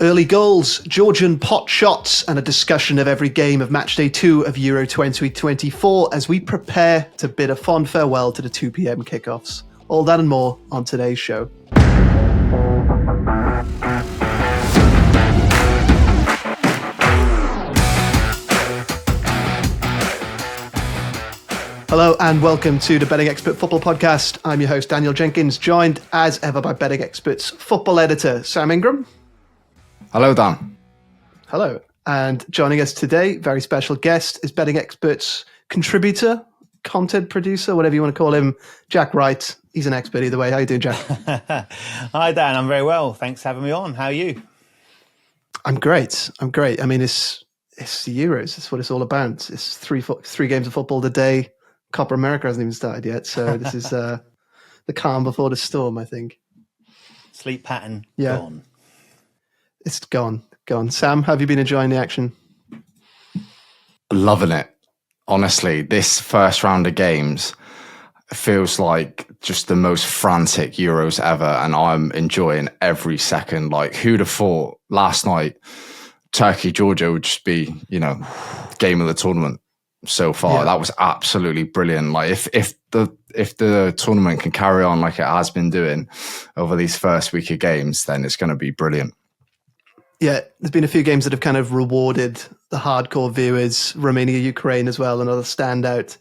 Early goals, Georgian pot shots, and a discussion of every game of Matchday 2 of Euro 2024 as we prepare to bid a fond farewell to the 2 p.m. kickoffs. All that and more on today's show. Hello and welcome to the Betting Expert Football Podcast. I'm your host, Daniel Jenkins, joined as ever by Betting Expert's football editor, Sam Ingram. Hello, Dan. Hello. And joining us today, very special guest, is Betting Expert's contributor, content producer, whatever you want to call him, Jack Wright. He's an expert either way. How are you doing, Jack? Hi, Dan. I'm very well. Thanks for having me on. How are you? I'm great. I mean, it's the Euros. It's what it's all about. It's three games of football today. Copa America hasn't even started yet. So this is the calm before the storm, I think. Sleep pattern gone. It's gone. Sam, have you been enjoying the action? Loving it. Honestly, this first round of games feels like just the most frantic Euros ever, and I'm enjoying every second. Like, who'd have thought last night Turkey, Georgia would just be, game of the tournament so far. Yeah. That was absolutely brilliant. Like, if the tournament can carry on like it has been doing over these first week of games, then it's going to be brilliant. Yeah, there's been a few games that have kind of rewarded the hardcore viewers. Romania, Ukraine as well, another standout.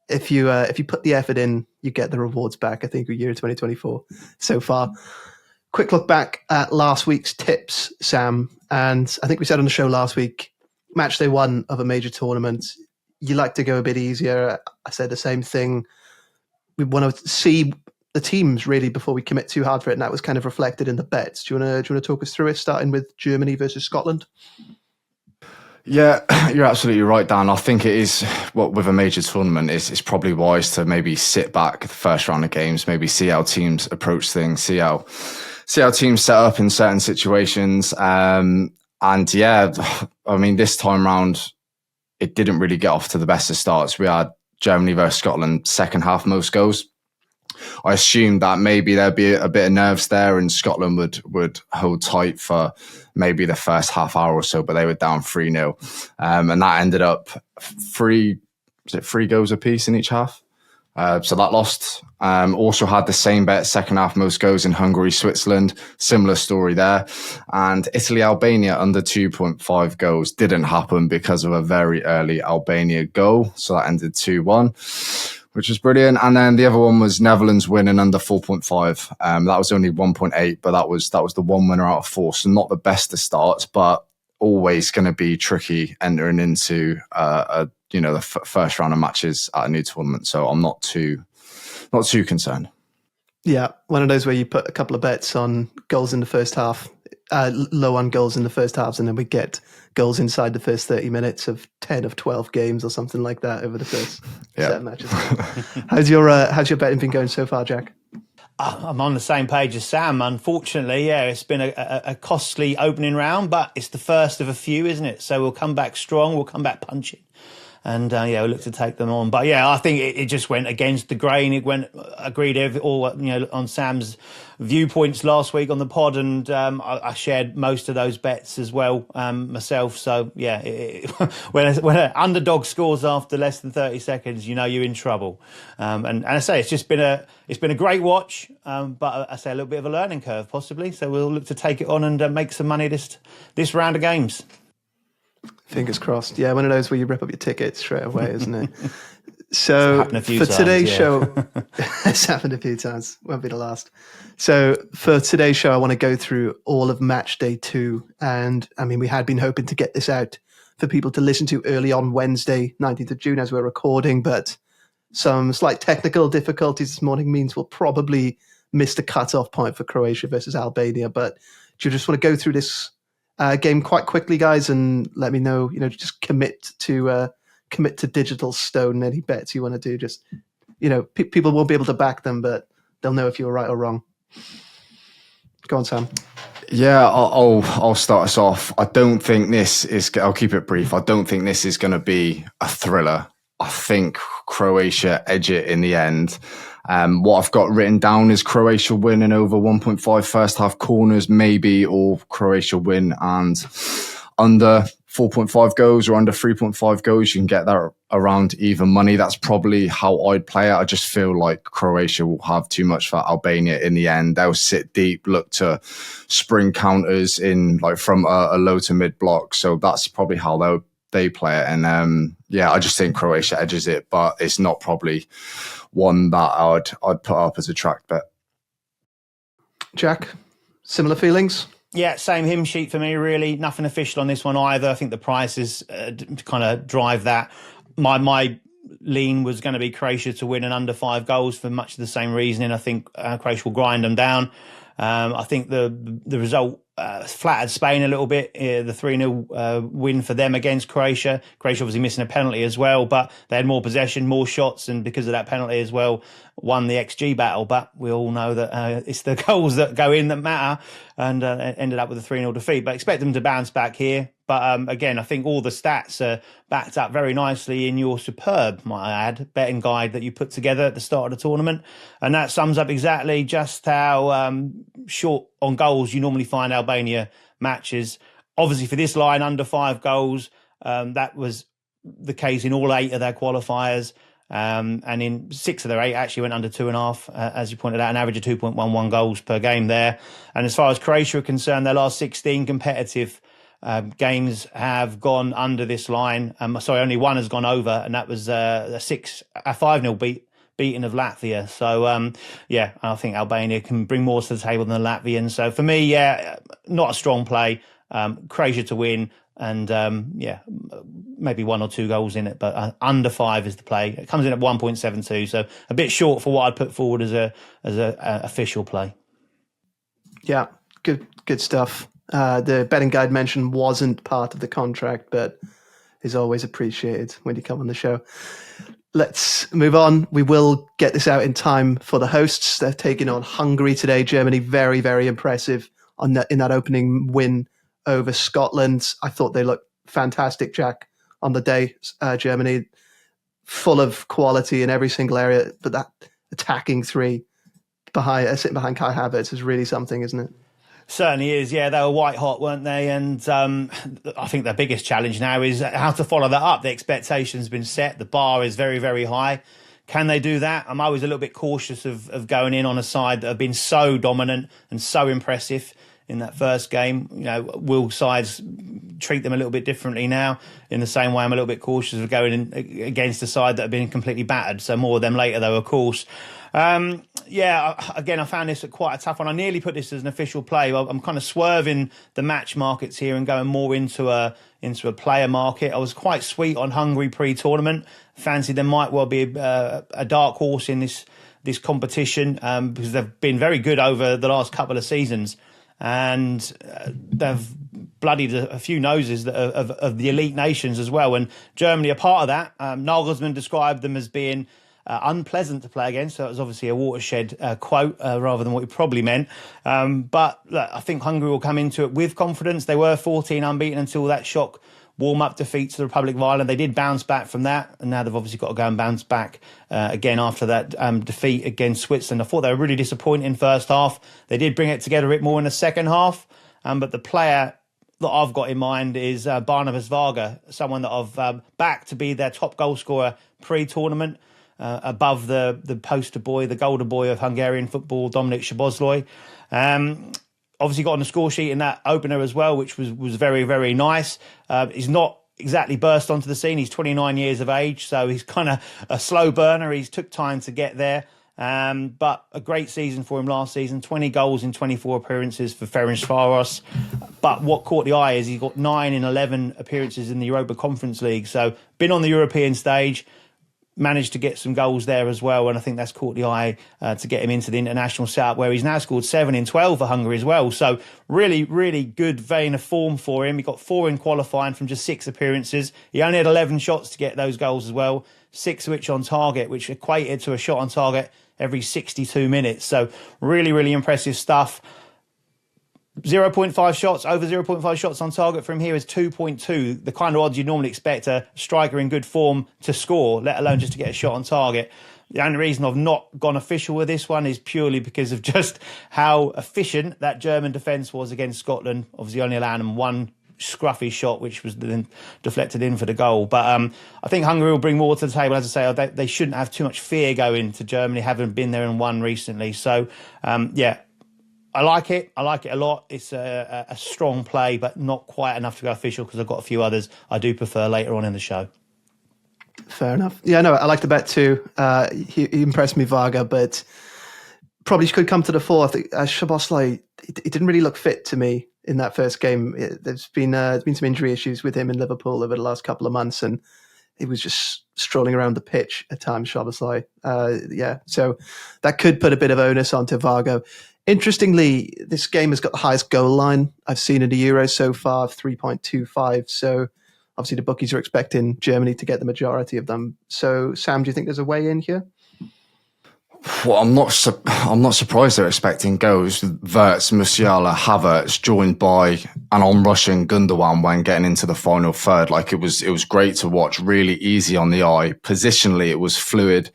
If you put the effort in, you get the rewards back, I think, with Euro 2024 so far. Quick look back at last week's tips, Sam. And I think we said on the show last week, Matchday 1 of a major tournament, you like to go a bit easier. I said the same thing. We want to see the teams really before we commit too hard for it, and that was kind of reflected in the bets. Do you want to talk us through it, starting with Germany versus Scotland? Yeah, you're absolutely right, Dan. I think it is with a major tournament, it's probably wise to maybe sit back the first round of games, maybe see how teams approach things, see how teams set up in certain situations. And yeah, I mean, this time round, it didn't really get off to the best of starts. We had Germany versus Scotland, second half most goals. I assumed that maybe there'd be a bit of nerves there and Scotland would hold tight for maybe the first half hour or so, but they were down 3-0. And that ended up three goals apiece in each half. So that lost. Also had the same bet, second half most goals in Hungary, Switzerland. Similar story there. And Italy, Albania under 2.5 goals didn't happen because of a very early Albania goal. So that ended 2-1. Which was brilliant. And then the other one was Netherlands winning under 4.5. That was only 1.8, but that was the one winner out of 4. So not the best of starts, but always going to be tricky entering into the first round of matches at a new tournament. So I'm not too concerned. Yeah, one of those where you put a couple of bets on goals in the first half, low on goals in the first halves, and then we get goals inside the first 30 minutes of 10 of 12 games or something like that over the first set matches. How's your betting been going so far, Jack? I'm on the same page as Sam. Unfortunately, it's been a costly opening round, but it's the first of a few, isn't it? So we'll come back strong, we'll come back punching. And we'll look to take them on. But I think it just went against the grain. It went on Sam's viewpoints last week on the pod, and I shared most of those bets as well myself. So when an underdog scores after less than 30 seconds, you're in trouble. And I say it's been a great watch, but I say a little bit of a learning curve possibly. So we'll look to take it on and make some money this round of games. Fingers crossed. Yeah, one of those where you rip up your tickets straight away, isn't it? So for today's show, it's happened a few times. Won't be the last. So for today's show, I want to go through all of Matchday 2. And I mean, we had been hoping to get this out for people to listen to early on Wednesday, 19th of June, as we're recording, but some slight technical difficulties this morning means we'll probably miss the cutoff point for Croatia versus Albania. But do you just want to go through this game quite quickly, guys, and let me know, just commit to digital stone any bets you want to do. Just, people won't be able to back them, but they'll know if you were right or wrong. Go on, Sam. Yeah, I'll start us off. I don't think this is, I'll keep it brief. I don't think this is going to be a thriller. I think Croatia edge it in the end. What I've got written down is Croatia win and over 1.5 first half corners, maybe, or Croatia win and under 4.5 goals or under 3.5 goals. You can get that around even money. That's probably how I'd play it. I just feel like Croatia will have too much for Albania in the end. They'll sit deep, look to spring counters in like from a low to mid block. So that's probably how they play it. And I just think Croatia edges it, but it's not probably one that I'd put up as a track bet. Jack, similar feelings? Yeah, same hymn sheet for me, really. Nothing official on this one either. I think the prices kind of drive that. My lean was going to be Croatia to win and under 5 goals for much of the same reasoning. I think Croatia will grind them down. I think the result flattered Spain a little bit. The 3-0 win for them against Croatia. Croatia obviously missing a penalty as well, but they had more possession, more shots, and because of that penalty as well, won the XG battle. But we all know that it's the goals that go in that matter, and ended up with a 3-0 defeat. But expect them to bounce back here. But again, I think all the stats are backed up very nicely in your superb, might I add, betting guide that you put together at the start of the tournament. And that sums up exactly just how short on goals you normally find Albania matches. Obviously, for this line, under 5 goals, that was the case in all 8 of their qualifiers. And in 6 of their 8 actually went under 2.5, as you pointed out, an average of 2.11 goals per game there. And as far as Croatia are concerned, their last 16 competitive games have gone under this line. Only one has gone over, and that was a 5-0 beating of Latvia. So, I think Albania can bring more to the table than the Latvians. So for me, not a strong play. Croatia to win, and maybe 1 or 2 goals in it, but under 5 is the play. It comes in at 1.72, so a bit short for what I'd put forward as a official play. Yeah, good stuff. The betting guide mention wasn't part of the contract, but is always appreciated when you come on the show. Let's move on. We will get this out in time for the hosts. They're taking on Hungary today. Germany, very, very impressive in that opening win over Scotland. I thought they looked fantastic, Jack, on the day. Germany, full of quality in every single area, but that attacking 3 sitting behind Kai Havertz is really something, isn't it? Certainly is, yeah. They were white hot, weren't they? And I think their biggest challenge now is how to follow that up. The expectation's been set. The bar is very, very high. Can they do that? I'm always a little bit cautious of going in on a side that have been so dominant and so impressive in that first game. You know, will sides treat them a little bit differently now? In the same way, I'm a little bit cautious of going in against a side that have been completely battered. So more of them later, though, of course. Again, I found this quite a tough one. I nearly put this as an official play. I'm kind of swerving the match markets here and going more into a player market. I was quite sweet on Hungary pre-tournament. Fancied there might well be a dark horse in this competition because they've been very good over the last couple of seasons, and they've bloodied a few noses of the elite nations as well. And Germany are part of that. Nagelsmann described them as being unpleasant to play against. So it was obviously a watershed quote rather than what he probably meant. But look, I think Hungary will come into it with confidence. They were 14 unbeaten until that shock warm-up defeat to the Republic of Ireland. They did bounce back from that, and now they've obviously got to go and bounce back again after that defeat against Switzerland. I thought they were really disappointing in first half. They did bring it together a bit more in the second half, but the player that I've got in mind is Barnabas Varga, someone that I've backed to be their top goal scorer pre-tournament. Above the poster boy, the golden boy of Hungarian football, Dominik Szoboszlai. Obviously got on the score sheet in that opener as well, which was very, very nice. He's not exactly burst onto the scene. He's 29 years of age, so he's kind of a slow burner. He's took time to get there. But a great season for him last season, 20 goals in 24 appearances for Ferencváros. But what caught the eye is he got 9 in 11 appearances in the Europa Conference League. So been on the European stage, managed to get some goals there as well, and I think that's caught the eye to get him into the international setup, where he's now scored 7 in 12 for Hungary as well. So really, really good vein of form for him. He got 4 in qualifying from just 6 appearances. He only had 11 shots to get those goals as well, 6 of which on target, which equated to a shot on target every 62 minutes. So really, really impressive stuff. 0.5 shots, over 0.5 shots on target from here is 2.2. The kind of odds you'd normally expect a striker in good form to score, let alone just to get a shot on target. The only reason I've not gone official with this one is purely because of just how efficient that German defence was against Scotland, obviously only allowing them one scruffy shot, which was then deflected in for the goal. But I think Hungary will bring more to the table. As I say, they shouldn't have too much fear going to Germany, having been there and won recently. So, I like it. I like it a lot. It's a strong play, but not quite enough to go official because I've got a few others I do prefer later on in the show. Fair enough. Yeah, no, I like the bet too. He impressed me, Varga, but probably could come to the fore. I think Szoboszlai, he didn't really look fit to me in that first game. There's been some injury issues with him in Liverpool over the last couple of months, and he was just strolling around the pitch at times, Szoboszlai. So that could put a bit of onus onto Varga. Interestingly, this game has got the highest goal line I've seen in the Euros so far, 3.25. So obviously the bookies are expecting Germany to get the majority of them. So Sam, do you think there's a way in here? Well, I'm not surprised they're expecting goals. Wirtz, Musiala, Havertz, joined by an on-rushing Gundogan when getting into the final third. Like it was great to watch, really easy on the eye. Positionally, it was fluid.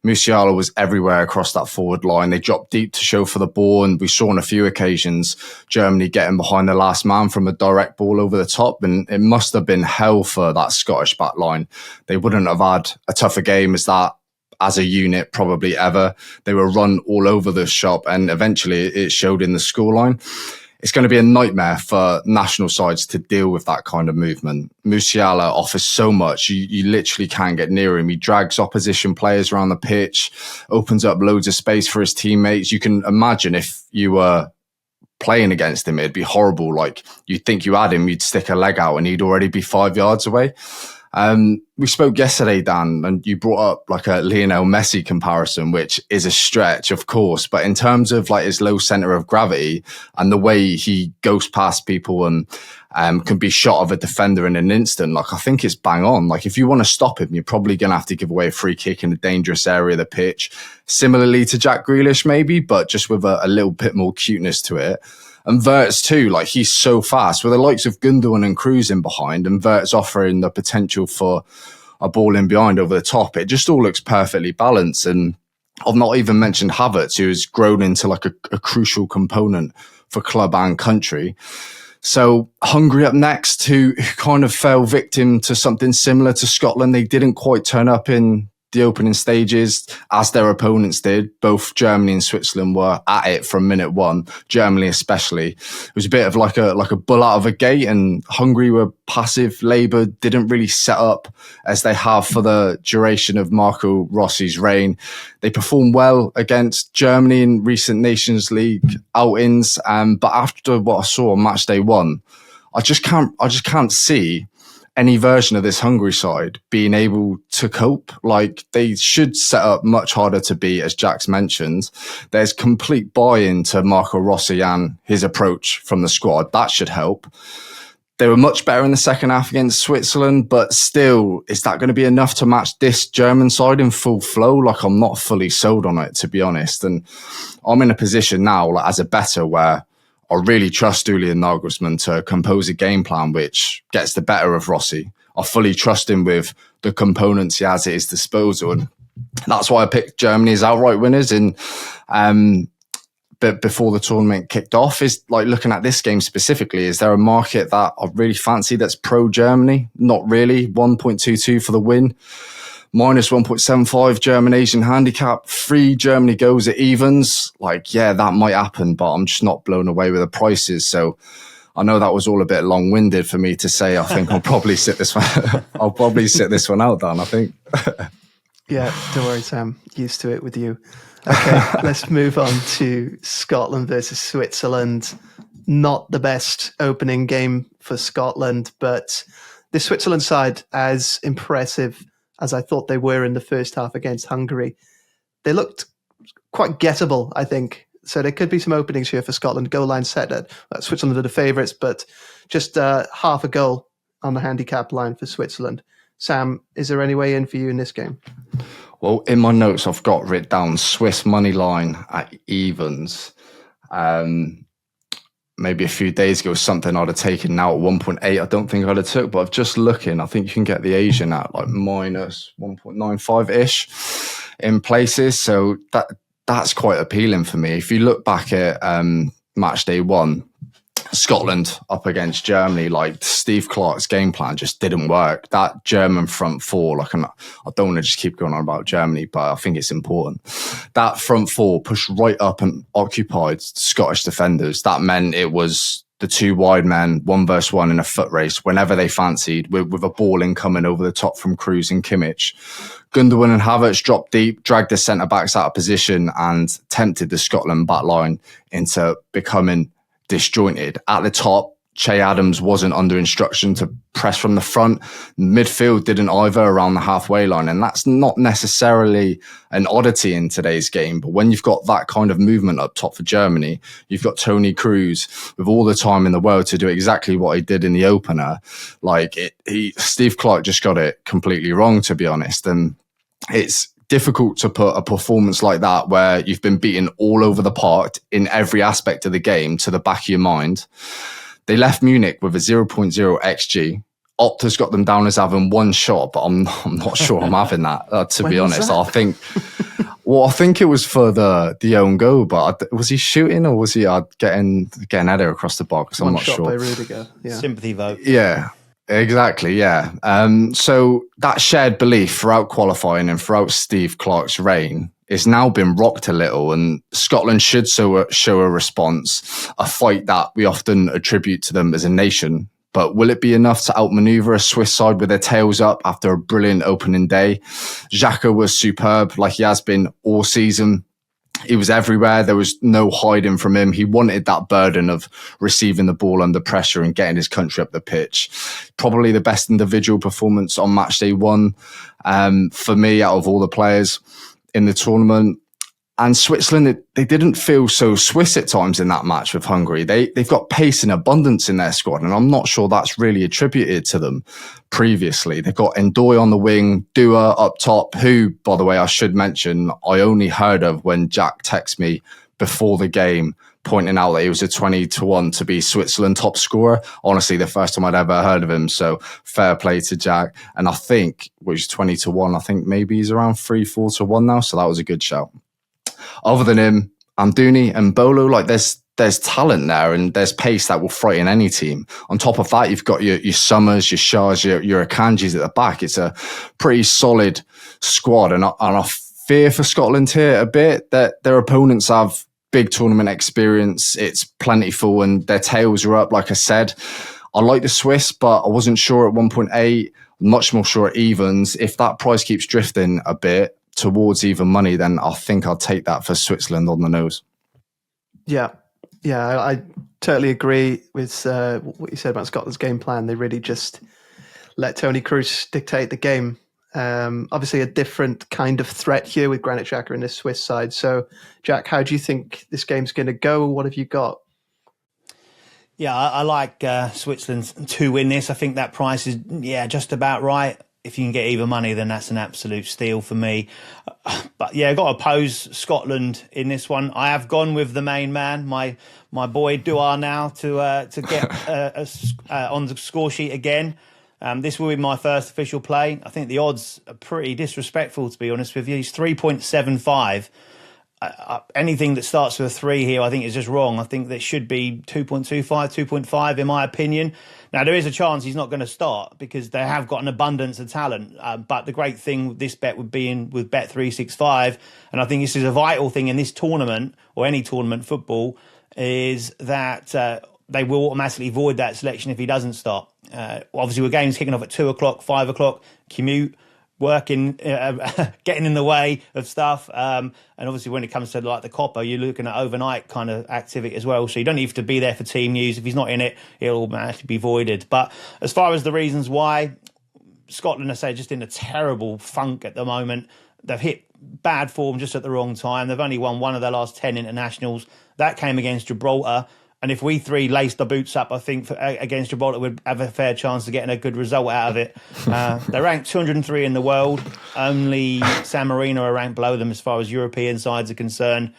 Musiala was everywhere across that forward line. They dropped deep to show for the ball, and we saw on a few occasions Germany getting behind the last man from a direct ball over the top, and it must have been hell for that Scottish back line. They wouldn't have had a tougher game as a unit probably ever. They were run all over the shop, and eventually it showed in the scoreline. It's going to be a nightmare for national sides to deal with that kind of movement. Musiala offers so much. You literally can't get near him. He drags opposition players around the pitch, opens up loads of space for his teammates. You can imagine if you were playing against him, it'd be horrible. Like you'd think you had him, you'd stick a leg out and he'd already be 5 yards away. We spoke yesterday, Dan, and you brought up like a Lionel Messi comparison, which is a stretch, of course. But in terms of like his low center of gravity and the way he goes past people and can be shot of a defender in an instant, like I think it's bang on. Like if you want to stop him, you're probably going to have to give away a free kick in a dangerous area of the pitch. Similarly to Jack Grealish, maybe, but just with a little bit more cuteness to it. And Wirtz too, like he's so fast with the likes of Gundogan and Kroos in behind, and Wirtz offering the potential for a ball in behind over the top. It just all looks perfectly balanced. And I've not even mentioned Havertz, who has grown into like a crucial component for club and country. So Hungary up next, who kind of fell victim to something similar to Scotland. They didn't quite turn up in the opening stages as their opponents did. Both Germany and Switzerland were at it from minute one. Germany especially. It was a bit of like a bull out of a gate, and Hungary were passive, laboured, didn't really set up as they have for the duration of Marco Rossi's reign. They performed well against Germany in recent Nations League outings, but after what I saw on Matchday 1, I just can't see any version of this Hungary side being able to cope. Like they should set up much harder to beat, as Jack's mentioned. There's complete buy-in to Marco Rossi and his approach from the squad. That should help. They were much better in the second half against Switzerland, but still, is that going to be enough to match this German side in full flow? Like I'm not fully sold on it, to be honest. And I'm in a position now, like as a bettor, where I really trust Julian Nagelsmann to compose a game plan which gets the better of Rossi. I fully trust him with the components he has at his disposal. And that's why I picked Germany as outright winners. And but before the tournament kicked off, is like looking at this game specifically, is there a market that I really fancy that's pro-Germany? Not really. 1.22 for the win. Minus 1.75 German Asian handicap, 3 Germany goes at evens. Like, yeah, that might happen, but I'm just not blown away with the prices. So I know that was all a bit long-winded for me to say. I think I'll probably sit this one. I'll probably sit this one out, Dan, I think. Yeah, don't worry, Sam. Used to it with you. Okay, let's move on to Scotland versus Switzerland. Not the best opening game for Scotland, but the Switzerland side, as impressive as I thought they were in the first half against Hungary, they looked quite gettable, I think. So there could be some openings here for Scotland. Goal line set at Switzerland are the favourites, but just half a goal on the handicap line for Switzerland. Sam, is there any way in for you in this game? Well, in my notes, I've got written down Swiss money line at evens. Maybe a few days ago, something I'd have taken now at 1.8. I don't think I'd have took, but I've just looking. I think you can get the Asian at like minus 1.95-ish. in places. So that's quite appealing for me. If you look back at match day 1, Scotland up against Germany, like Steve Clarke's game plan just didn't work. That German front four, like I don't want to just keep going on about Germany, but I think it's important. That front four pushed right up and occupied Scottish defenders. That meant it was the 2 wide men, 1v1 in a foot race whenever they fancied, with a ball incoming over the top from Kroos and Kimmich. Gundogan and Havertz dropped deep, dragged the centre-backs out of position and tempted the Scotland back line into becoming disjointed. At the top, Che Adams wasn't under instruction to press from the front. Midfield didn't either around the halfway line. And that's not necessarily an oddity in today's game. But when you've got that kind of movement up top for Germany, you've got Toni Kroos with all the time in the world to do exactly what he did in the opener. Steve Clarke just got it completely wrong, to be honest. And it's difficult to put a performance like that, where you've been beaten all over the park in every aspect of the game, to the back of your mind. They left Munich with a 0.0 XG. Opta's got them down as having 1 shot, but I'm not sure I'm having that, to be honest. I think it was for the own goal, but was he shooting or was he getting header across the box? I'm not sure. 1 shot by Rudiger. Yeah. Sympathy vote. Yeah. Exactly, yeah. So that shared belief throughout qualifying and throughout Steve Clarke's reign is now been rocked a little, and Scotland should show a response, a fight that we often attribute to them as a nation. But will it be enough to outmaneuver a Swiss side with their tails up after a brilliant opening day? Xhaka was superb, like he has been all season. He was everywhere. There was no hiding from him. He wanted that burden of receiving the ball under pressure and getting his country up the pitch. Probably the best individual performance on match day 1 for me out of all the players in the tournament. And Switzerland, they didn't feel so Swiss at times in that match with Hungary. They've got pace in abundance in their squad, and I'm not sure that's really attributed to them previously. They've got Ndoye on the wing, Dua up top, who, by the way, I should mention, I only heard of when Jack texted me before the game, pointing out that he was a 20-1 to be Switzerland top scorer. Honestly, the first time I'd ever heard of him. So fair play to Jack. And I think, which is 20-1, I think maybe he's around 3-4-1 now. So that was a good shout. Other than him, Amdouni and Bolo, like there's talent there and there's pace that will frighten any team. On top of that, you've got your Summers, your Shahs, your Akanjis at the back. It's a pretty solid squad. And I fear for Scotland here a bit that their opponents have big tournament experience. It's plentiful and their tails are up, like I said. I like the Swiss, but I wasn't sure at 1.8, much more sure at evens. If that price keeps drifting a bit towards even money, then I think I'll take that for Switzerland on the nose. Yeah, I totally agree with what you said about Scotland's game plan. They really just let Toni Kroos dictate the game. Obviously a different kind of threat here with Granit Xhaka in this Swiss side. So, Jack, how do you think this game's going to go? What have you got? Yeah, I like Switzerland to win this. I think that price is, just about right. If you can get even money, then that's an absolute steal for me. But yeah, I've got to oppose Scotland in this one. I have gone with the main man, my boy Dua now to get on the score sheet again. This will be my first official play. I think the odds are pretty disrespectful, to be honest with you. He's 3.75. Anything that starts with a 3 here, I think is just wrong. I think that should be 2.25, 2.5 in my opinion. Now, there is a chance he's not going to start because they have got an abundance of talent. But the great thing with this bet would be with Bet365, and I think this is a vital thing in this tournament or any tournament football, is that they will automatically void that selection if he doesn't start. Obviously, with games kicking off at 2 o'clock, 5 o'clock, commute, working, getting in the way of stuff. And obviously when it comes to like the Copper, you're looking at overnight kind of activity as well. So you don't need to be there for team news. If he's not in it, it'll automatically be voided. But as far as the reasons why, Scotland, I say, just in a terrible funk at the moment. They've hit bad form just at the wrong time. They've only won 1 of their last 10 internationals. That came against Gibraltar. And if we 3 laced the boots up, I think against Gibraltar, we'd have a fair chance of getting a good result out of it. They're ranked 203 in the world. Only San Marino are ranked below them as far as European sides are concerned.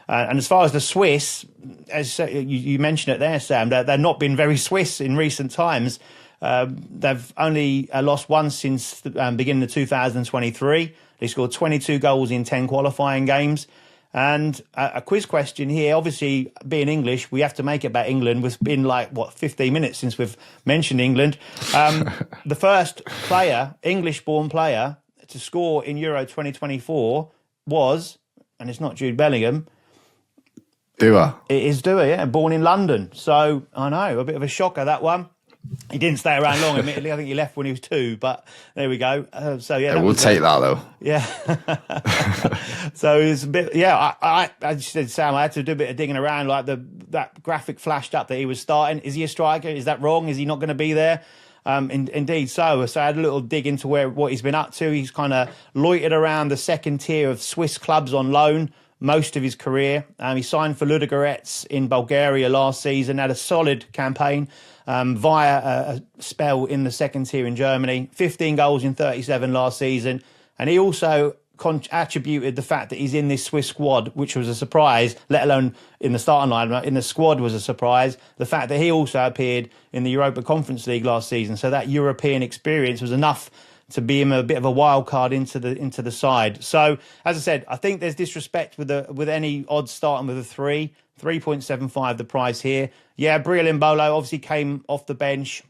And as far as the Swiss, as you mentioned it there, Sam, they've not been very Swiss in recent times. They've only lost once since the beginning of 2023. They scored 22 goals in 10 qualifying games. And a quiz question here, obviously being English, we have to make it about England. It's been 15 minutes since we've mentioned England. The first player, English-born player, to score in Euro 2024 was, and it's not Jude Bellingham. Dua. It is Dua, yeah, born in London. So, I know, a bit of a shocker, that one. He didn't stay around long, admittedly. I think he left when he was 2, but there we go. We'll take that, though. Yeah. So it's a bit, I just said, Sam, I had to do a bit of digging around. That graphic flashed up that he was starting. Is he a striker? Is that wrong? Is he not going to be there? Indeed so. So I had a little dig into what he's been up to. He's kind of loitered around the second tier of Swiss clubs on loan most of his career. He signed for Ludogorets in Bulgaria last season, had a solid campaign via a spell in the second tier in Germany. 15 goals in 37 last season. And he also attributed the fact that he's in this Swiss squad, which was a surprise, let alone in the starting line, in the squad was a surprise. The fact that he also appeared in the Europa Conference League last season. So that European experience was enough to be him a bit of a wild card into the side. So, as I said, I think there's disrespect with any odds starting with a 3.75 the price here. Yeah, Briolimbolo obviously came off the bench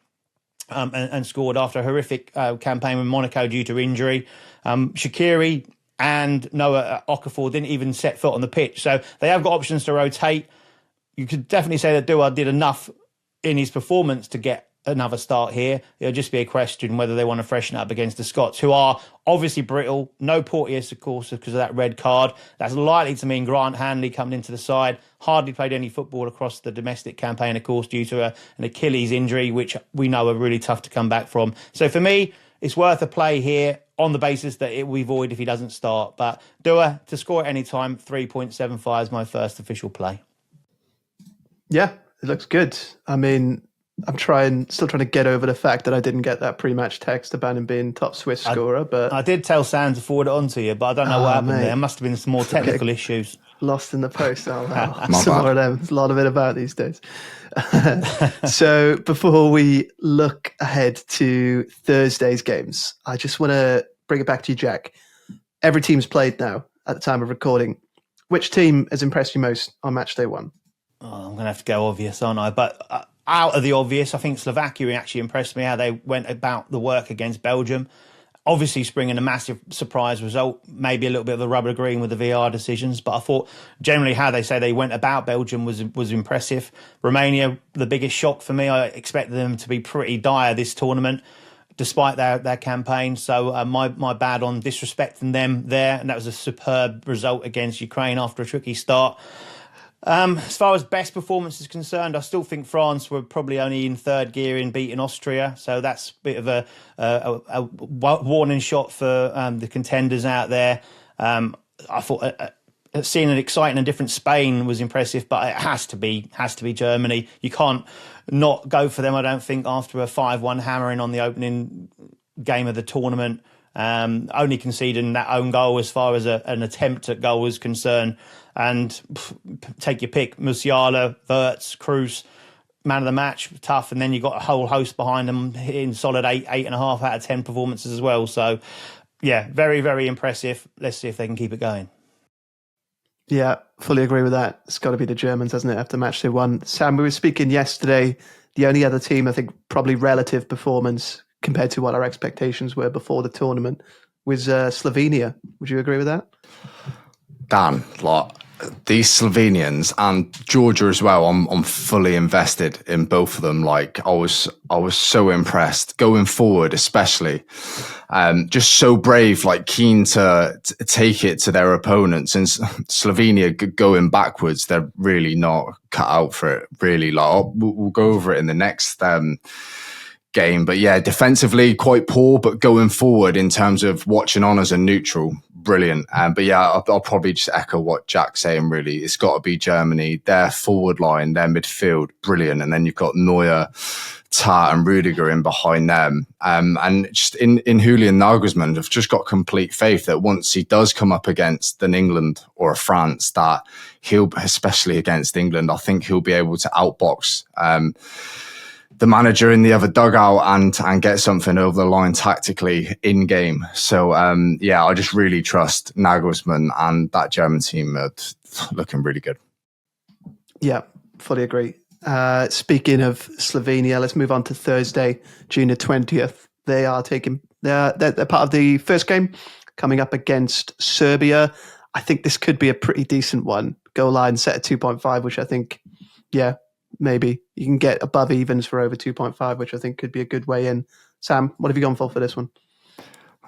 and scored after a horrific campaign with Monaco due to injury. Shaqiri and Noah Okafor didn't even set foot on the pitch. So they have got options to rotate. You could definitely say that Dua did enough in his performance to get another start here. It'll just be a question whether they want to freshen up against the Scots, who are obviously brittle. No Porteous, of course, because of that red card. That's likely to mean Grant Hanley coming into the side. Hardly played any football across the domestic campaign, of course, due to an Achilles injury, which we know are really tough to come back from. So for me, it's worth a play here on the basis that it will be void if he doesn't start. But Dua, to score at any time, 3.75 is my first official play. Yeah, it looks good. I mean, I'm still trying to get over the fact that I didn't get that pre-match text about him being top Swiss scorer. But I did tell Sam to forward it on to you, but I don't know what happened there. There must have been some more technical issues. Lost in the post. Oh, wow. Some more of them. There's a lot of it about these days. So before we look ahead to Thursday's games, I just want to bring it back to you, Jack. Every team's played now at the time of recording. Which team has impressed you most on Matchday 1? Oh, I'm going to have to go obvious, aren't I? But out of the obvious, I think Slovakia actually impressed me how they went about the work against Belgium. Obviously springing a massive surprise result, maybe a little bit of a rubber green with the VR decisions, but I thought generally how they went about Belgium was impressive. Romania, the biggest shock for me. I expected them to be pretty dire this tournament, despite their campaign. So my bad on disrespecting them there, and that was a superb result against Ukraine after a tricky start. As far as best performance is concerned, I still think France were probably only in third gear in beating Austria. So that's a bit of a warning shot for the contenders out there. I thought seeing an exciting and different Spain was impressive, but it has to be Germany. You can't not go for them, I don't think, after a 5-1 hammering on the opening game of the tournament. Only conceding that own goal as far as an attempt at goal is concerned. And take your pick, Musiala, Wirtz, Kroos, man of the match, tough. And then you've got a whole host behind them hitting solid 8.5 out of 10 performances as well. So, yeah, very, very impressive. Let's see if they can keep it going. Yeah, fully agree with that. It's got to be the Germans, hasn't it, after Matchday 1. Sam, we were speaking yesterday. The only other team, I think, probably relative performance compared to what our expectations were before the tournament was Slovenia. Would you agree with that? Dan, these Slovenians and Georgia as well, I'm fully invested in both of them. I was so impressed going forward, especially just so brave, keen to take it to their opponents. And Slovenia going backwards, they're really not cut out for it. Really, we'll go over it in the next game. But yeah, defensively quite poor, but going forward in terms of watching on as a neutral, brilliant. But yeah, I'll probably just echo what Jack's saying, really. It's got to be Germany. Their forward line, their midfield, brilliant. And then you've got Neuer, Tah and Rudiger in behind them. And just in Julian Nagelsmann, I've just got complete faith that once he does come up against an England or a France, that he'll, especially against England, I think he'll be able to outbox the manager in the other dugout and get something over the line tactically in game. So I just really trust Nagelsmann, and that German team are looking really good. Yeah, fully agree. Speaking of Slovenia, let's move on to Thursday, June the 20th. They're part of the first game coming up against Serbia. I think this could be a pretty decent one. Goal line set at 2.5, which I think, maybe you can get above evens for over 2.5, which I think could be a good way in. Sam, what have you gone for this one?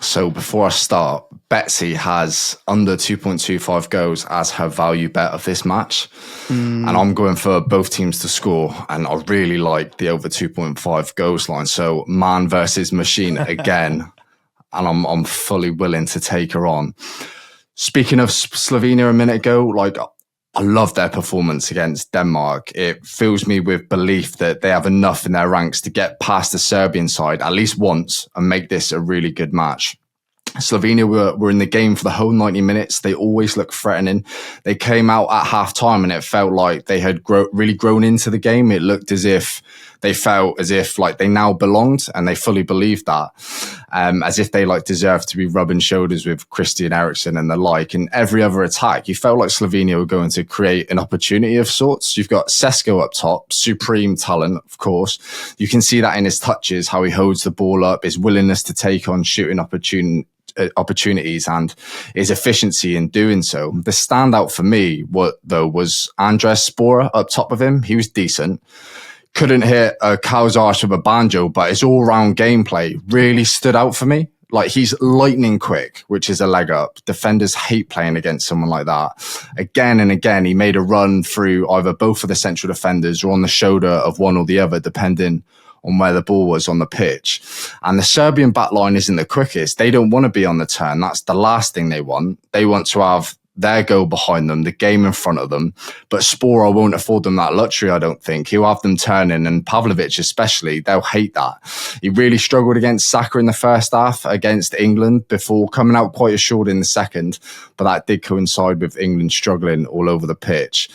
So before I start, Betsy has under 2.25 goals as her value bet of this match. And I'm going for both teams to score. And I really like the over 2.5 goals line. So man versus machine again. And I'm fully willing to take her on. Speaking of Slovenia a minute ago, I love their performance against Denmark. It fills me with belief that they have enough in their ranks to get past the Serbian side at least once and make this a really good match. Slovenia were in the game for the whole 90 minutes. They always looked threatening. They came out at half time and it felt like they had really grown into the game. It looked as if they felt as if they now belonged, and they fully believed that. As if they deserved to be rubbing shoulders with Christian Eriksen and the like. And every other attack, you felt like Slovenia were going to create an opportunity of sorts. You've got Sesko up top, supreme talent, of course. You can see that in his touches, how he holds the ball up, his willingness to take on shooting opportunities and his efficiency in doing so. The standout for me, was Andres Spora up top of him. He was decent. Couldn't hit a cow's arse with a banjo, but his all-round gameplay really stood out for me. He's lightning quick, which is a leg up. Defenders hate playing against someone like that. Again and again, he made a run through either both of the central defenders or on the shoulder of one or the other, depending on where the ball was on the pitch. And the Serbian backline isn't the quickest. They don't want to be on the turn. That's the last thing they want. They want to have their goal behind them, the game in front of them. But Spora won't afford them that luxury, I don't think. He'll have them turning, and Pavlovic especially, they'll hate that. He really struggled against Saka in the first half against England before coming out quite assured in the second, but that did coincide with England struggling all over the pitch.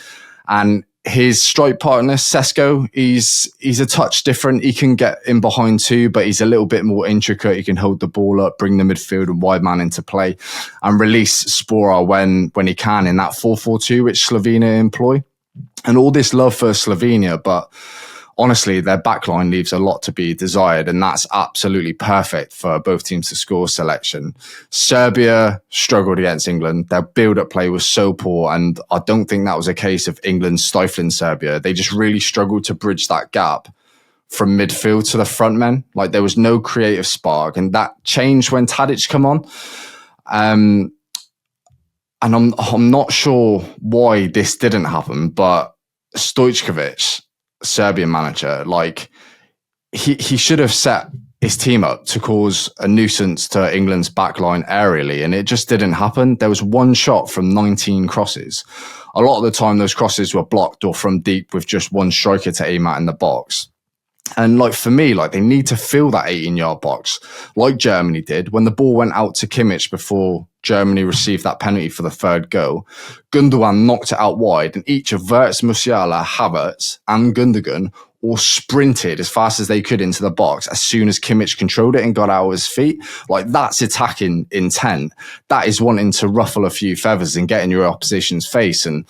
And his strike partner, Sesko, he's a touch different. He can get in behind too, but he's a little bit more intricate. He can hold the ball up, bring the midfield and wide man into play, and release Spora when he can in that 4-4-2, which Slovenia employ. And all this love for Slovenia, but honestly, their backline leaves a lot to be desired, and that's absolutely perfect for both teams to score selection. Serbia struggled against England. Their build-up play was so poor, and I don't think that was a case of England stifling Serbia. They just really struggled to bridge that gap from midfield to the front men. There was no creative spark, and that changed when Tadic come on. And I'm not sure why this didn't happen, but Stojkovic, Serbian manager, he should have set his team up to cause a nuisance to England's backline aerially, and it just didn't happen. There was one shot from 19 crosses. A lot of the time those crosses were blocked or from deep with just one striker to aim at in the box. And for me, they need to fill that 18-yard box like Germany did when the ball went out to Kimmich before Germany received that penalty for the third goal. Gundogan knocked it out wide, and each of Wirtz, Musiala, Havertz and Gundogan all sprinted as fast as they could into the box as soon as Kimmich controlled it and got out of his feet. That's attacking intent. That is wanting to ruffle a few feathers and get in your opposition's face. And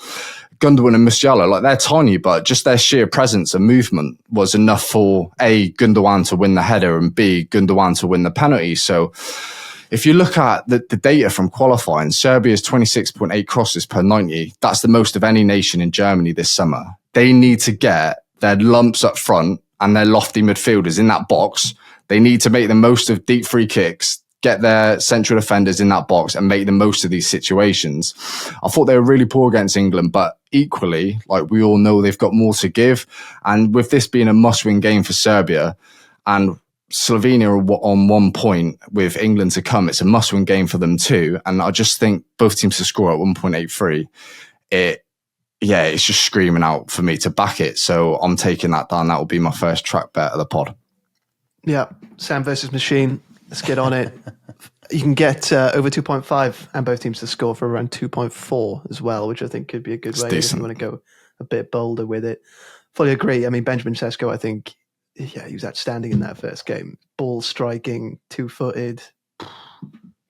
Gundogan and Musiala, they're tiny, but just their sheer presence and movement was enough for A, Gundogan to win the header, and B, Gundogan to win the penalty. So if you look at the data from qualifying, Serbia's 26.8 crosses per 90. That's the most of any nation in Germany this summer. They need to get their lumps up front and their lofty midfielders in that box. They need to make the most of deep free kicks, get their central defenders in that box and make the most of these situations. I thought they were really poor against England, but equally, we all know they've got more to give. And with this being a must-win game for Serbia and Slovenia are on 1 point with England to come, it's a must-win game for them too. And I just think both teams to score at 1.83, it's just screaming out for me to back it. So I'm taking that down. That will be my first track bet of the pod. Yeah, Sam versus Machine. Let's get on it. You can get over 2.5 and both teams to score for around 2.4 as well, which I think could be a good way if you want to go a bit bolder with it. Fully agree. I mean, Benjamin Sesko, I think he was outstanding in that first game. Ball striking, 2-footed.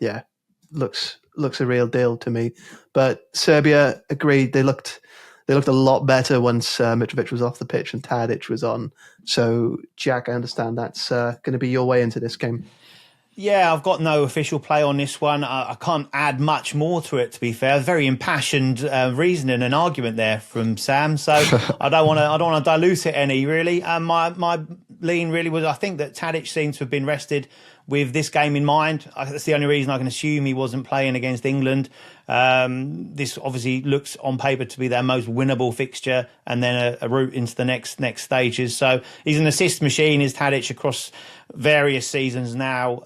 Yeah, looks a real deal to me. But Serbia, agreed, they looked a lot better once Mitrovic was off the pitch and Tadic was on. So, Jack, I understand that's going to be your way into this game. Yeah, I've got no official play on this one. I can't add much more to it, to be fair. Very impassioned reasoning and argument there from Sam. So I don't want to dilute it any, really. My lean really was, I think that Tadic seems to have been rested with this game in mind. That's the only reason I can assume he wasn't playing against England. This obviously looks on paper to be their most winnable fixture, and then a route into the next stages. So he's an assist machine, is Tadic, across various seasons now.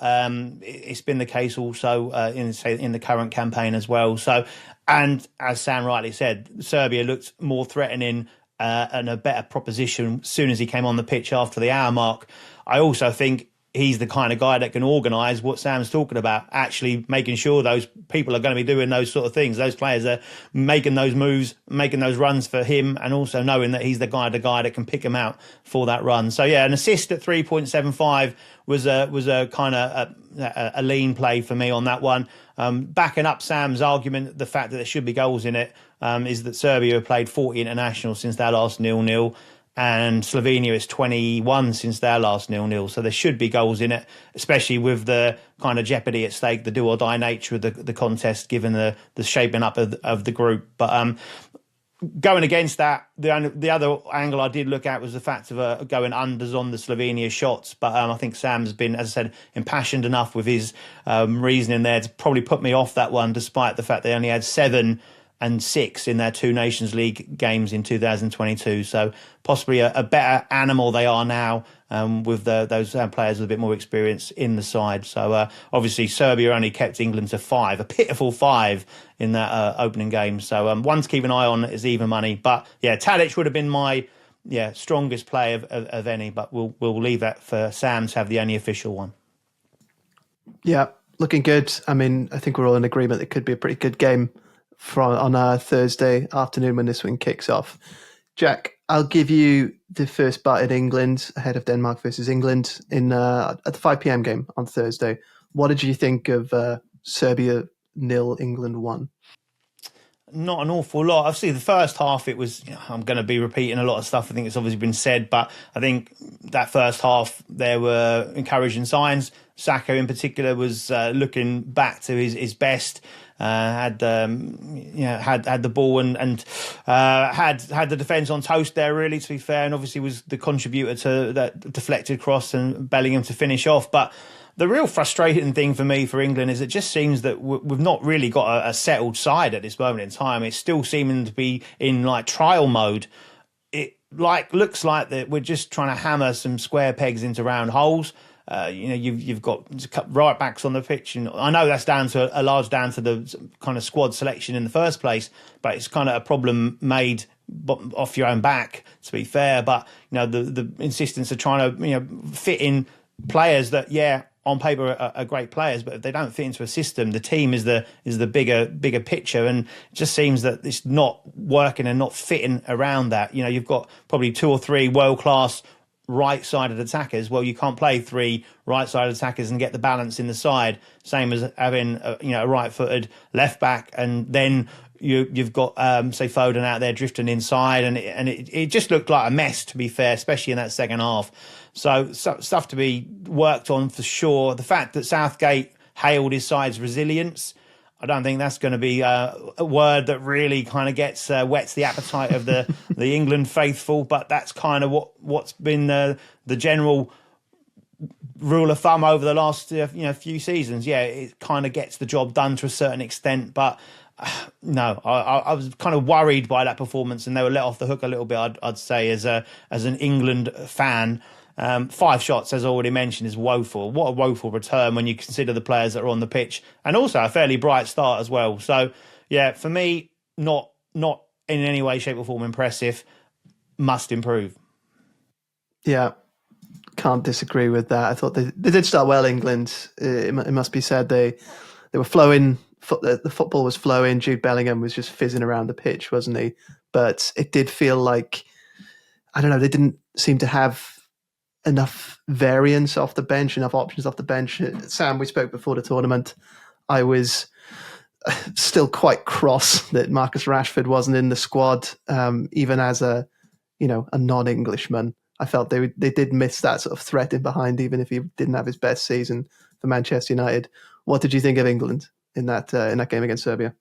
It's been the case also in the current campaign as well. So, and as Sam rightly said, Serbia looked more threatening and a better proposition as soon as he came on the pitch after the hour mark. I also think he's the kind of guy that can organise what Sam's talking about, actually making sure those people are going to be doing those sort of things. Those players are making those moves, making those runs for him, and also knowing that he's the guy that can pick him out for that run. So yeah, an assist at 3.75 was a kind of a lean play for me on that one. Backing up Sam's argument, the fact that there should be goals in it, is that Serbia have played 40 internationals since their last 0-0. And Slovenia is 21 since their last 0-0. So there should be goals in it, especially with the kind of jeopardy at stake, the do-or-die nature of the contest, given the shaping up of the group. But going against that, the other angle I did look at was the fact of going unders on the Slovenia shots. But I think Sam's been, as I said, impassioned enough with his reasoning there to probably put me off that one, despite the fact they only had 7 and 6 in their 2 Nations League games in 2022. So possibly a better animal they are now with those players with a bit more experience in the side. So obviously Serbia only kept England to 5, a pitiful 5 in that opening game. So one to keep an eye on is even money. But yeah, Tadic would have been my strongest play of any, but we'll leave that for Sam to have the only official one. Yeah, looking good. I mean, I think we're all in agreement it could be a pretty good game on Thursday afternoon when this one kicks off. Jack, I'll give you the first bite at England ahead of Denmark versus England at the 5 p.m. game on Thursday. What did you think of Serbia 0, England 1? Not an awful lot. Obviously, the first half, it was, I'm going to be repeating a lot of stuff. I think it's obviously been said, but I think that first half, there were encouraging signs. Saka in particular was looking back to his best. Had the ball and had the defence on toast there, really, to be fair, and obviously was the contributor to that deflected cross and Bellingham to finish off. But the real frustrating thing for me for England is it just seems that we've not really got a settled side at this moment in time. It's still seeming to be in like trial mode. It looks like that we're just trying to hammer some square pegs into round holes. You've got right backs on the pitch, and I know that's down to the kind of squad selection in the first place, but it's kind of a problem made off your own back, to be fair. But the insistence of trying to fit in players that on paper are great players, but if they don't fit into a system, the team is the bigger picture, and it just seems that it's not working and not fitting around that. You've got probably 2 or 3 world-class right-sided attackers. Well, you can't play 3 right-sided attackers and get the balance in the side, same as having a right-footed left-back, and then you've got say Foden out there drifting inside, and it just looked like a mess, to be fair, especially in that second half. So stuff to be worked on for sure. The fact that Southgate hailed his side's resilience, I don't think that's going to be a word that really kind of whets the appetite of the England faithful. But that's kind of what's been the general rule of thumb over the last few seasons. Yeah, it kind of gets the job done to a certain extent, but no, I was kind of worried by that performance, and they were let off the hook a little bit. I'd say as an England fan. 5 shots, as I already mentioned, is woeful. What a woeful return when you consider the players that are on the pitch, and also a fairly bright start as well. So, yeah, for me, not in any way, shape or form impressive. Must improve. Yeah, can't disagree with that. I thought they did start well, England. It must be said. They were flowing. The football was flowing. Jude Bellingham was just fizzing around the pitch, wasn't he? But it did feel like, I don't know, they didn't seem to have enough variance off the bench, enough options off the bench. Sam, we spoke before the tournament. I was still quite cross that Marcus Rashford wasn't in the squad, even as a non-Englishman. I felt they did miss that sort of threat in behind, even if he didn't have his best season for Manchester United. What did you think of England in that game against Serbia?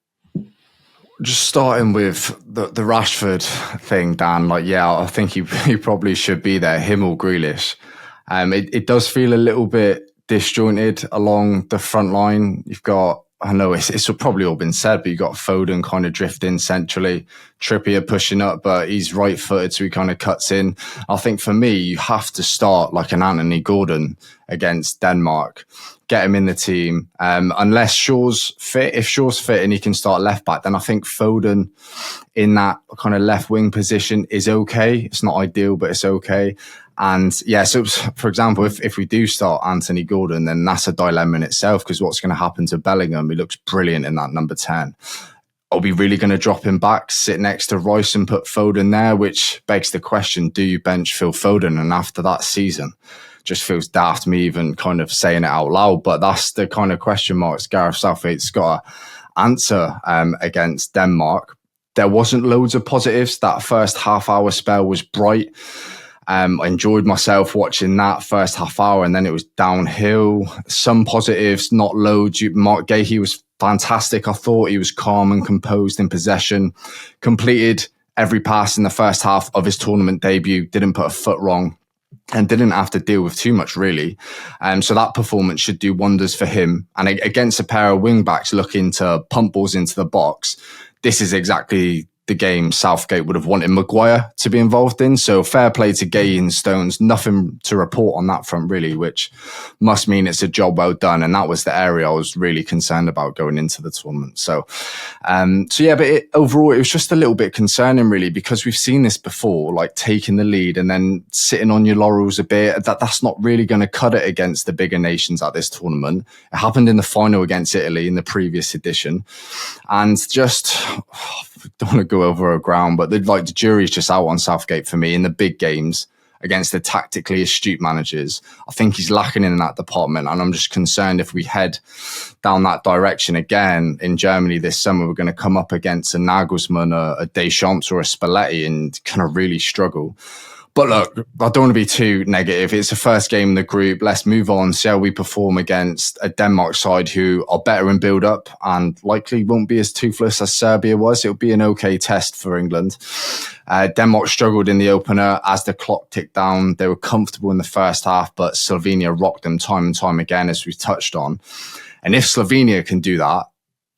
Just starting with the Rashford thing, Dan. I think he probably should be there, him or Grealish. It does feel a little bit disjointed along the front line. You've got, I know it's probably all been said, but you've got Foden kind of drifting centrally, Trippier pushing up, but he's right-footed, so he kind of cuts in. I think for me, you have to start like an Anthony Gordon against Denmark. Get him in the team. Unless Shaw's fit. If Shaw's fit and he can start left back, then I think Foden in that kind of left wing position is okay. It's not ideal, but it's okay. And yeah, so for example, if we do start Anthony Gordon, then that's a dilemma in itself, because what's going to happen to Bellingham? He looks brilliant in that number 10. Are we really going to drop him back, sit next to Rice and put Foden there? Which begs the question, do you bench Phil Foden? And after that season, just feels daft me even kind of saying it out loud. But that's the kind of question marks Gareth Southgate's got to answer against Denmark. There wasn't loads of positives. That first half-hour spell was bright. I enjoyed myself watching that first half hour, and then it was downhill. Some positives, not loads. Mark Gahey was fantastic. I thought he was calm and composed in possession, completed every pass in the first half of his tournament debut, didn't put a foot wrong, and didn't have to deal with too much, really. So that performance should do wonders for him. And against a pair of wing-backs looking to pump balls into the box, this is exactly the game Southgate would have wanted Maguire to be involved in. So fair play to Gay and Stones. Nothing to report on that front, really, which must mean it's a job well done. And that was the area I was really concerned about going into the tournament. So yeah, but overall, it was just a little bit concerning, really, because we've seen this before, like taking the lead and then sitting on your laurels a bit. That's not really going to cut it against the bigger nations at this tournament. It happened in the final against Italy in the previous edition. And just, don't want to go over a ground, but the jury's just out on Southgate for me in the big games against the tactically astute managers. I think he's lacking in that department, and I'm just concerned if we head down that direction again in Germany this summer, we're going to come up against a Nagelsmann, a Deschamps or a Spalletti and kind of really struggle. But look, I don't want to be too negative. It's the first game in the group. Let's move on, see how we perform against a Denmark side who are better in build-up and likely won't be as toothless as Serbia was. It'll be an okay test for England. Denmark struggled in the opener as the clock ticked down. They were comfortable in the first half, but Slovenia rocked them time and time again, as we touched on. And if Slovenia can do that,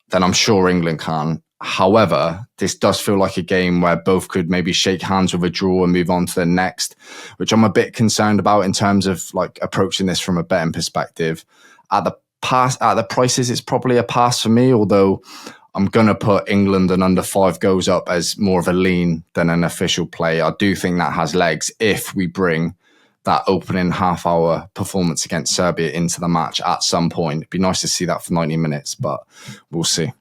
then I'm sure England can. However, this does feel like a game where both could maybe shake hands with a draw and move on to the next, which I'm a bit concerned about in terms of like approaching this from a betting perspective. At the prices, it's probably a pass for me, although I'm going to put England and under 5 goals up as more of a lean than an official play. I do think that has legs if we bring that opening half-hour performance against Serbia into the match at some point. It'd be nice to see that for 90 minutes, but we'll see.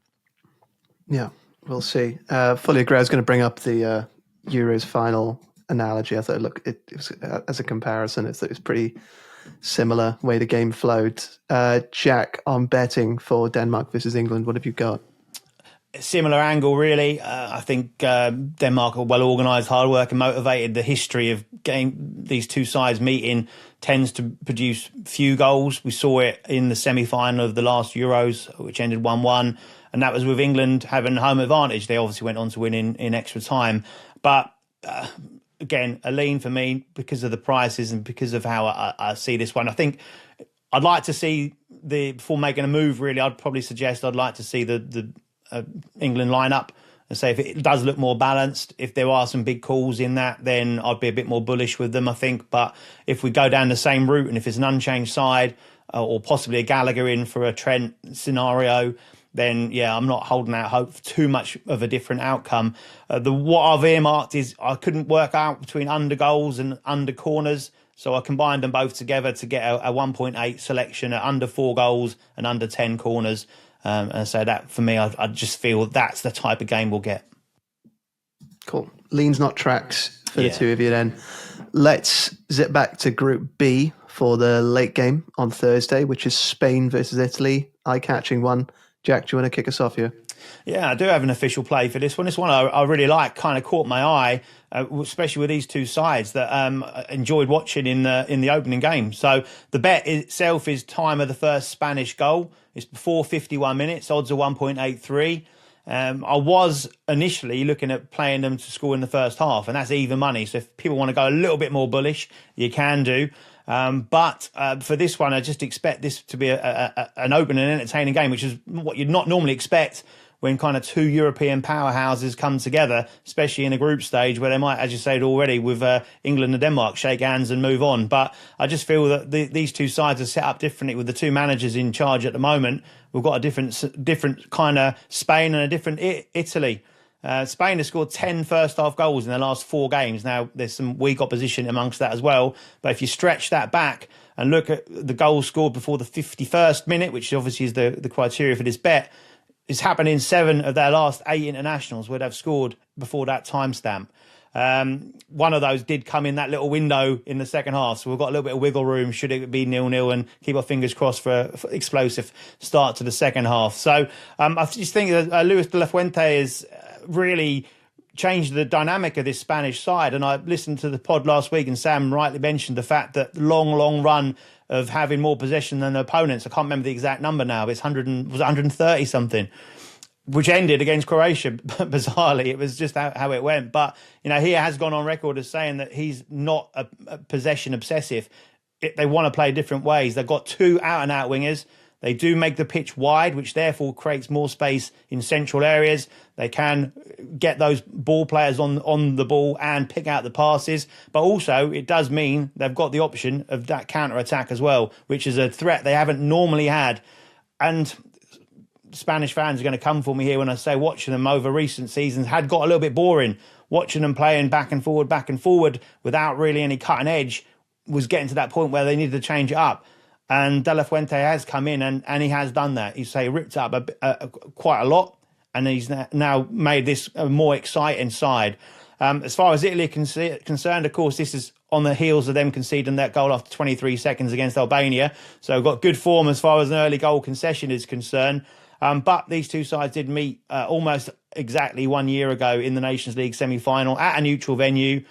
Yeah, we'll see. Fully agree. I was going to bring up the Euros final analogy. I thought, look, it was, as a comparison, it was pretty similar way the game flowed. Jack, on betting for Denmark versus England, what have you got? Similar angle, really. I think Denmark are well organised, hard work and motivated. The history of these two sides meeting tends to produce few goals. We saw it in the semi-final of the last Euros, which ended 1-1. And that was with England having home advantage. They obviously went on to win in extra time. But again, a lean for me because of the prices and because of how I see this one. I think I'd like to see before making a move, really, I'd probably suggest I'd like to see the England lineup and say if it does look more balanced, if there are some big calls in that, then I'd be a bit more bullish with them, I think. But if we go down the same route and if it's an unchanged side or possibly a Gallagher in for a Trent scenario, then yeah, I'm not holding out hope for too much of a different outcome. What I've earmarked is I couldn't work out between under goals and under corners, so I combined them both together to get a 1.8 selection at under 4 goals and under 10 corners. And so that, for me, I just feel that's the type of game we'll get. Cool. Leans, not tracks for the two of you then. let's zip back to Group B for the late game on Thursday, which is Spain versus Italy. Eye-catching one. Jack, do you want to kick us off here? Yeah, I do have an official play for this one. This one I really like, kind of caught my eye, especially with these two sides that I enjoyed watching in the opening game. So the bet itself is time of the first Spanish goal. It's before 51 minutes. Odds are 1.83. I was initially looking at playing them to score in the first half, and that's even money. So if people want to go a little bit more bullish, you can do. But for this one, I just expect this to be an open and entertaining game, which is what you'd not normally expect when kind of two European powerhouses come together, especially in a group stage where they might, as you said already, with England and Denmark, shake hands and move on. But I just feel that these two sides are set up differently with the two managers in charge at the moment. We've got a different kind of Spain and a different Italy. Spain has scored 10 first-half goals in their last 4 games. Now, there's some weak opposition amongst that as well. But if you stretch that back and look at the goals scored before the 51st minute, which obviously is the criteria for this bet, it's happened in 7 of their last 8 internationals where they've scored before that timestamp. One of those did come in that little window in the second half, so we've got a little bit of wiggle room should it be 0-0 and keep our fingers crossed for explosive start to the second half. So I just think that Luis de la Fuente is really changed the dynamic of this Spanish side. And I listened to the pod last week and Sam rightly mentioned the fact that long run of having more possession than the opponents. I can't remember the exact number now. It's 130 something, which ended against Croatia. Bizarrely, it was just how it went. But, he has gone on record as saying that he's not a possession obsessive. They want to play different ways. They've got 2 out-and-out wingers. They do make the pitch wide, which therefore creates more space in central areas. They can get those ball players on the ball and pick out the passes. But also, it does mean they've got the option of that counter-attack as well, which is a threat they haven't normally had. And Spanish fans are going to come for me here when I say watching them over recent seasons had got a little bit boring. Watching them playing back and forward without really any cutting edge was getting to that point where they needed to change it up. And De La Fuente has come in and he has done that. He's ripped up quite a lot, and he's now made this a more exciting side. As far as Italy are concerned, of course, this is on the heels of them conceding that goal after 23 seconds against Albania. So got good form as far as an early goal concession is concerned. But these two sides did meet almost exactly 1 year ago in the Nations League semi-final at a neutral venue.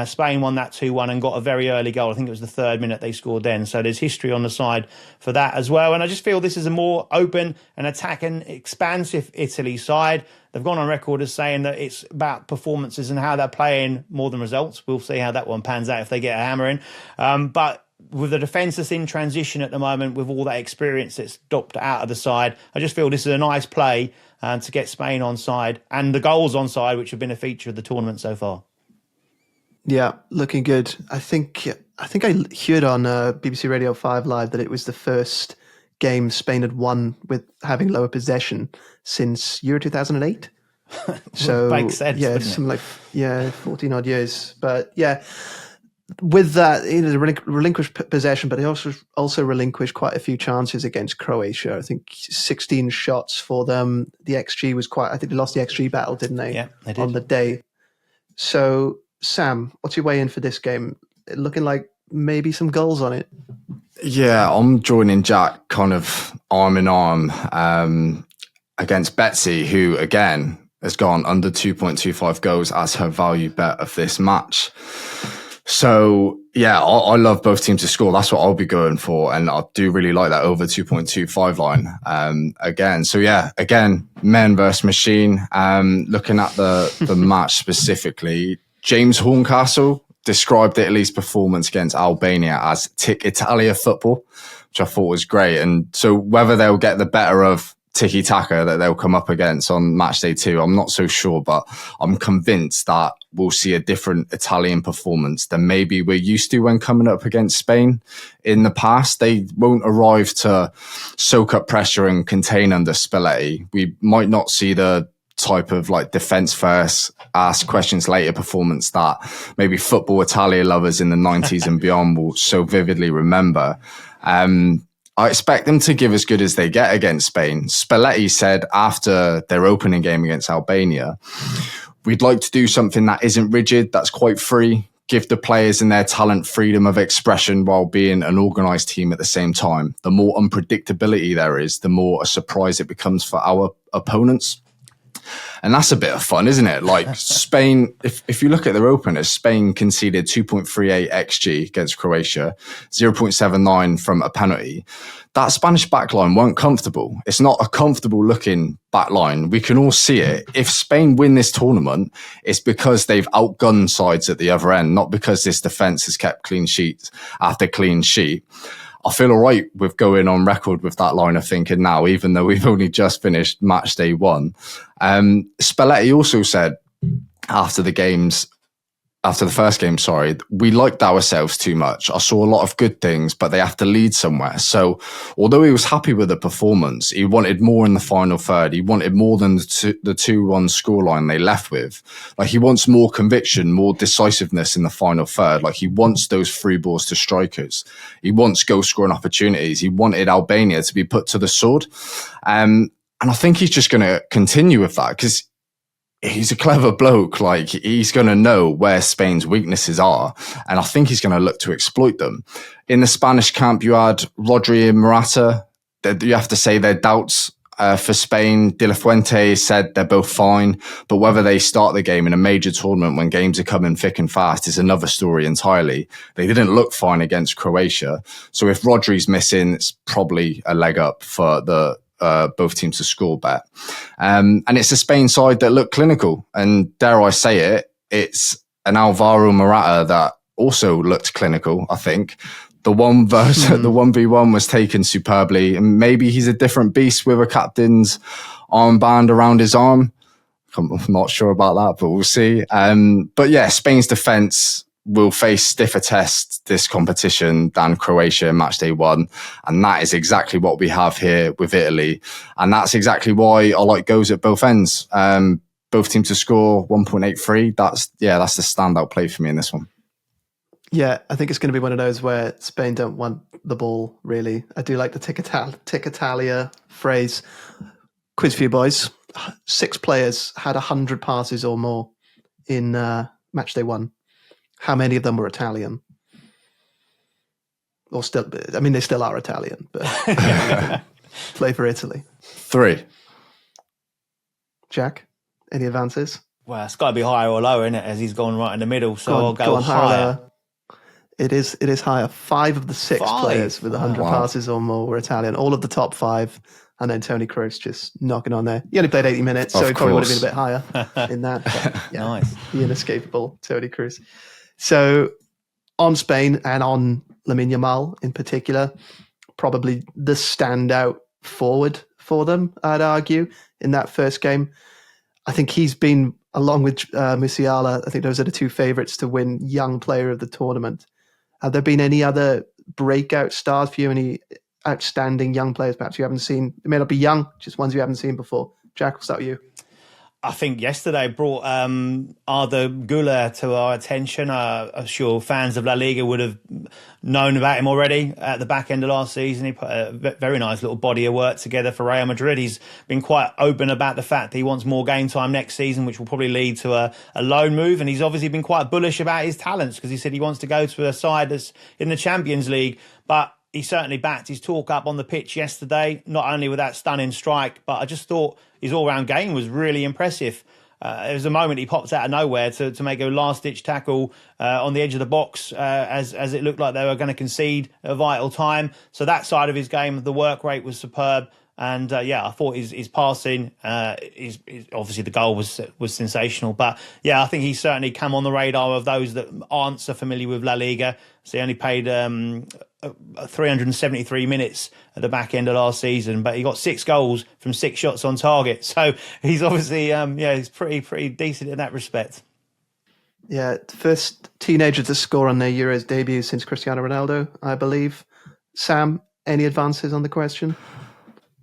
Spain won that 2-1 and got a very early goal. I think it was the 3rd minute they scored then. So there's history on the side for that as well. And I just feel this is a more open and attacking, expansive Italy side. They've gone on record as saying that it's about performances and how they're playing more than results. We'll see how that one pans out if they get a hammer in. But with the defence that's in transition at the moment, with all that experience that's dropped out of the side, I just feel this is a nice play to get Spain on side and the goals on side, which have been a feature of the tournament so far. Yeah, looking good. I think I heard on BBC Radio 5 Live that it was the first game Spain had won with having lower possession since Euro 2008. So makes sense, yeah, something like 14 odd years. But yeah, with that, they relinquished possession, but they also relinquished quite a few chances against Croatia. I think 16 shots for them. The XG was I think they lost the XG battle, didn't they? Yeah, they did. On the day. So Sam, what's your way in for this game? Looking like maybe some goals on it. Yeah, I'm joining Jack kind of arm in arm against Betsy, who again has gone under 2.25 goals as her value bet of this match. So yeah, I love both teams to score. That's what I'll be going for. And I do really like that over 2.25 line again. So yeah, again, men versus machine. Looking at the match specifically, James Horncastle described Italy's performance against Albania as Tic Italia football, which I thought was great. And so whether they'll get the better of tiki-taka that they'll come up against on Matchday 2, I'm not so sure, but I'm convinced that we'll see a different Italian performance than maybe we're used to when coming up against Spain in the past. They won't arrive to soak up pressure and contain under Spalletti. We might not see the type of defense first, ask questions later performance that maybe football Italia lovers in the 90s and beyond will so vividly remember. I expect them to give as good as they get against Spain. Spalletti said after their opening game against Albania, we'd like to do something that isn't rigid, that's quite free, give the players and their talent freedom of expression while being an organised team at the same time. The more unpredictability there is, the more a surprise it becomes for our opponents. And that's a bit of fun, isn't it? Like Spain, if you look at their openers, Spain conceded 2.38 XG against Croatia, 0.79 from a penalty. That Spanish backline weren't comfortable. It's not a comfortable looking backline. We can all see it. If Spain win this tournament, it's because they've outgunned sides at the other end, not because this defence has kept clean sheet after clean sheet. I feel all right with going on record with that line of thinking now, even though we've only just finished match day 1. Spalletti also said after the first game, we liked ourselves too much. I saw a lot of good things, but they have to lead somewhere. So although he was happy with the performance, he wanted more in the final third. He wanted more than the 2-1 scoreline they left with. Like, he wants more conviction, more decisiveness in the final third. Like, he wants those through balls to strikers. He wants goal scoring opportunities. He wanted Albania to be put to the sword. And I think he's just going to continue with that, because he's a clever bloke. Like, he's going to know where Spain's weaknesses are, and I think he's going to look to exploit them. In the Spanish camp, you had Rodri and Morata. You have to say their doubts for Spain. De La Fuente said they're both fine, but whether they start the game in a major tournament when games are coming thick and fast is another story entirely. They didn't look fine against Croatia. So if Rodri's missing, it's probably a leg up for the both teams to score bet. And it's a Spain side that look clinical. And dare I say it, it's an Alvaro Morata that also looked clinical, I think. The 1v1 was taken superbly. And maybe he's a different beast with a captain's armband around his arm. I'm not sure about that, but we'll see. But yeah, Spain's defence will face stiffer tests this competition than Croatia in match day 1. And that is exactly what we have here with Italy. And that's exactly why I like goes at both ends. Both teams to score 1.83. That's the standout play for me in this one. Yeah, I think it's going to be one of those where Spain don't want the ball, really. I do like the tic Italia phrase. Quiz for you boys. 6 players had 100 passes or more in match day 1. How many of them were Italian? Or still, I mean, they still are Italian, but play for Italy. 3. Jack, any advances? Well, it's got to be higher or lower, isn't it? As he's gone right in the middle, so I'll go higher. It is higher. 5 of the 6 players with 100 passes or more were Italian. All of the top 5, and then Toni Kroos just knocking on there. He only played 80 minutes, so he probably would have been a bit higher in that. But, yeah, nice. The inescapable Toni Kroos. So on Spain and on Lamine Yamal in particular, probably the standout forward for them, I'd argue, in that first game. I think he's been, along with Musiala, I think those are the 2 favourites to win Young Player of the Tournament. Have there been any other breakout stars for you? Any outstanding young players perhaps you haven't seen? It may not be young, just ones you haven't seen before. Jack, we'll start with you. I think yesterday brought Arda Güler to our attention. I'm sure fans of La Liga would have known about him already at the back end of last season. He put a very nice little body of work together for Real Madrid. He's been quite open about the fact that he wants more game time next season, which will probably lead to a loan move. And he's obviously been quite bullish about his talents, because he said he wants to go to a side that's in the Champions League. But he certainly backed his talk up on the pitch yesterday, not only with that stunning strike, but I just thought his all-round game was really impressive. There was a moment he popped out of nowhere to make a last-ditch tackle on the edge of the box as it looked like they were going to concede a vital time. So that side of his game, the work rate was superb. And I thought his passing, obviously the goal was sensational. But yeah, I think he's certainly come on the radar of those that aren't so familiar with La Liga. So he only played 373 minutes at the back end of last season, but he got 6 goals from 6 shots on target. So he's obviously, he's pretty decent in that respect. Yeah, first teenager to score on their Euros debut since Cristiano Ronaldo, I believe. Sam, any advances on the question?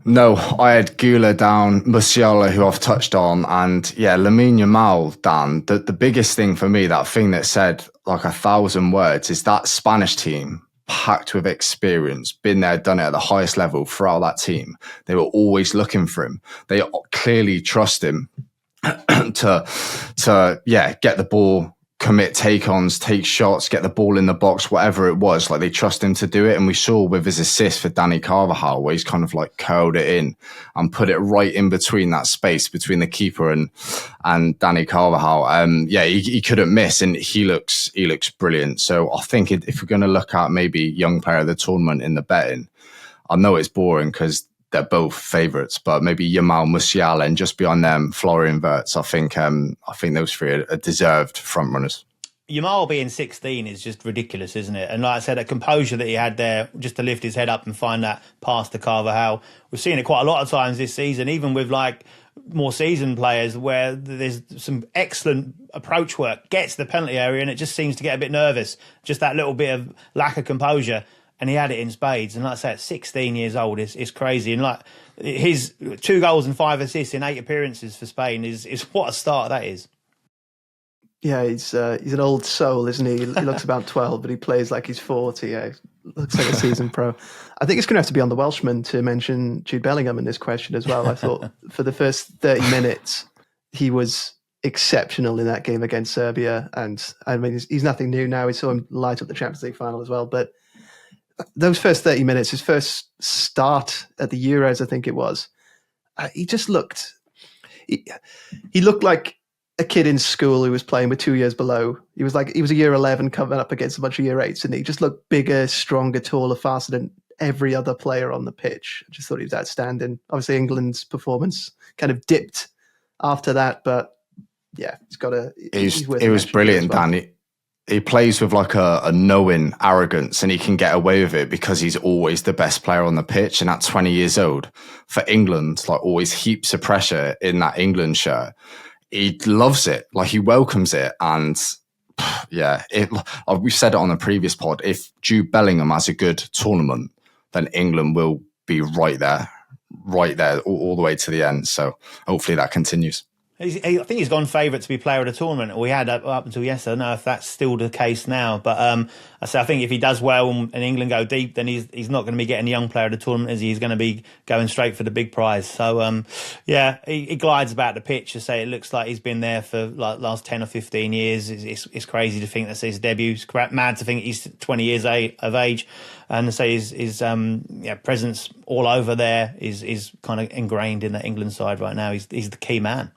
No, I had Güler down, Musiala, who I've touched on, and Lamine Yamal, Dan. The biggest thing for me, that thing that said like 1,000 words, is that Spanish team, packed with experience, been there, done it at the highest level throughout that team. They were always looking for him. They clearly trust him to get the ball commit take-ons, take shots, get the ball in the box, whatever it was. Like, they trust him to do it. And we saw with his assist for Danny Carvajal, where he's kind of like curled it in and put it right in between that space between the keeper and Danny Carvajal. He couldn't miss, and he looks brilliant. So I think if we're going to look at maybe young player of the tournament in the betting, I know it's boring because they're both favourites, but maybe Yamal Musiala, and just beyond them, Florian Wirtz. I think those three are deserved front runners. Yamal being 16 is just ridiculous, isn't it? And like I said, a composure that he had there, just to lift his head up and find that pass to Carvajal. We've seen it quite a lot of times this season, even with like more seasoned players, where there's some excellent approach work, gets the penalty area, and it just seems to get a bit nervous. Just that little bit of lack of composure. And he had it in spades. And like I say, at 16 years old, it's crazy. And like his 2 goals and 5 assists in 8 appearances for Spain is what a start that is. Yeah, he's an old soul, isn't he? He looks about 12, but he plays like he's 40. Yeah, looks like a seasoned pro. I think it's going to have to be on the Welshman to mention Jude Bellingham in this question as well. I thought for the first 30 minutes, he was exceptional in that game against Serbia. And I mean, he's nothing new now. We saw him light up the Champions League final as well. But those first 30 minutes, his first start at the Euros, I think it was, he just looked, he looked like a kid in school who was playing with 2 years below. He was a year 11 coming up against a bunch of year 8s, and he just looked bigger, stronger, taller, faster than every other player on the pitch. I just thought he was outstanding. Obviously, England's performance kind of dipped after that, but yeah, it was brilliant, well. Dan. He plays with like a knowing arrogance, and he can get away with it because he's always the best player on the pitch. And at 20 years old, for England, like always heaps of pressure in that England shirt. He loves it, like he welcomes it. And yeah, we've said it on the previous pod. If Jude Bellingham has a good tournament, then England will be right there, all the way to the end. So hopefully that continues. I think he's gone favourite to be player of the tournament. We had up until yesterday. I don't know if that's still the case now, but I think if he does well and England go deep, then he's not going to be getting young player of the tournament, as he's going to be going straight for the big prize. So he glides about the pitch. To say it looks like he's been there for like last 10 or 15 years. It's crazy to think that's his debut. It's mad to think he's 20 years of age, and to say his presence all over there is kind of ingrained in the England side right now. He's the key man.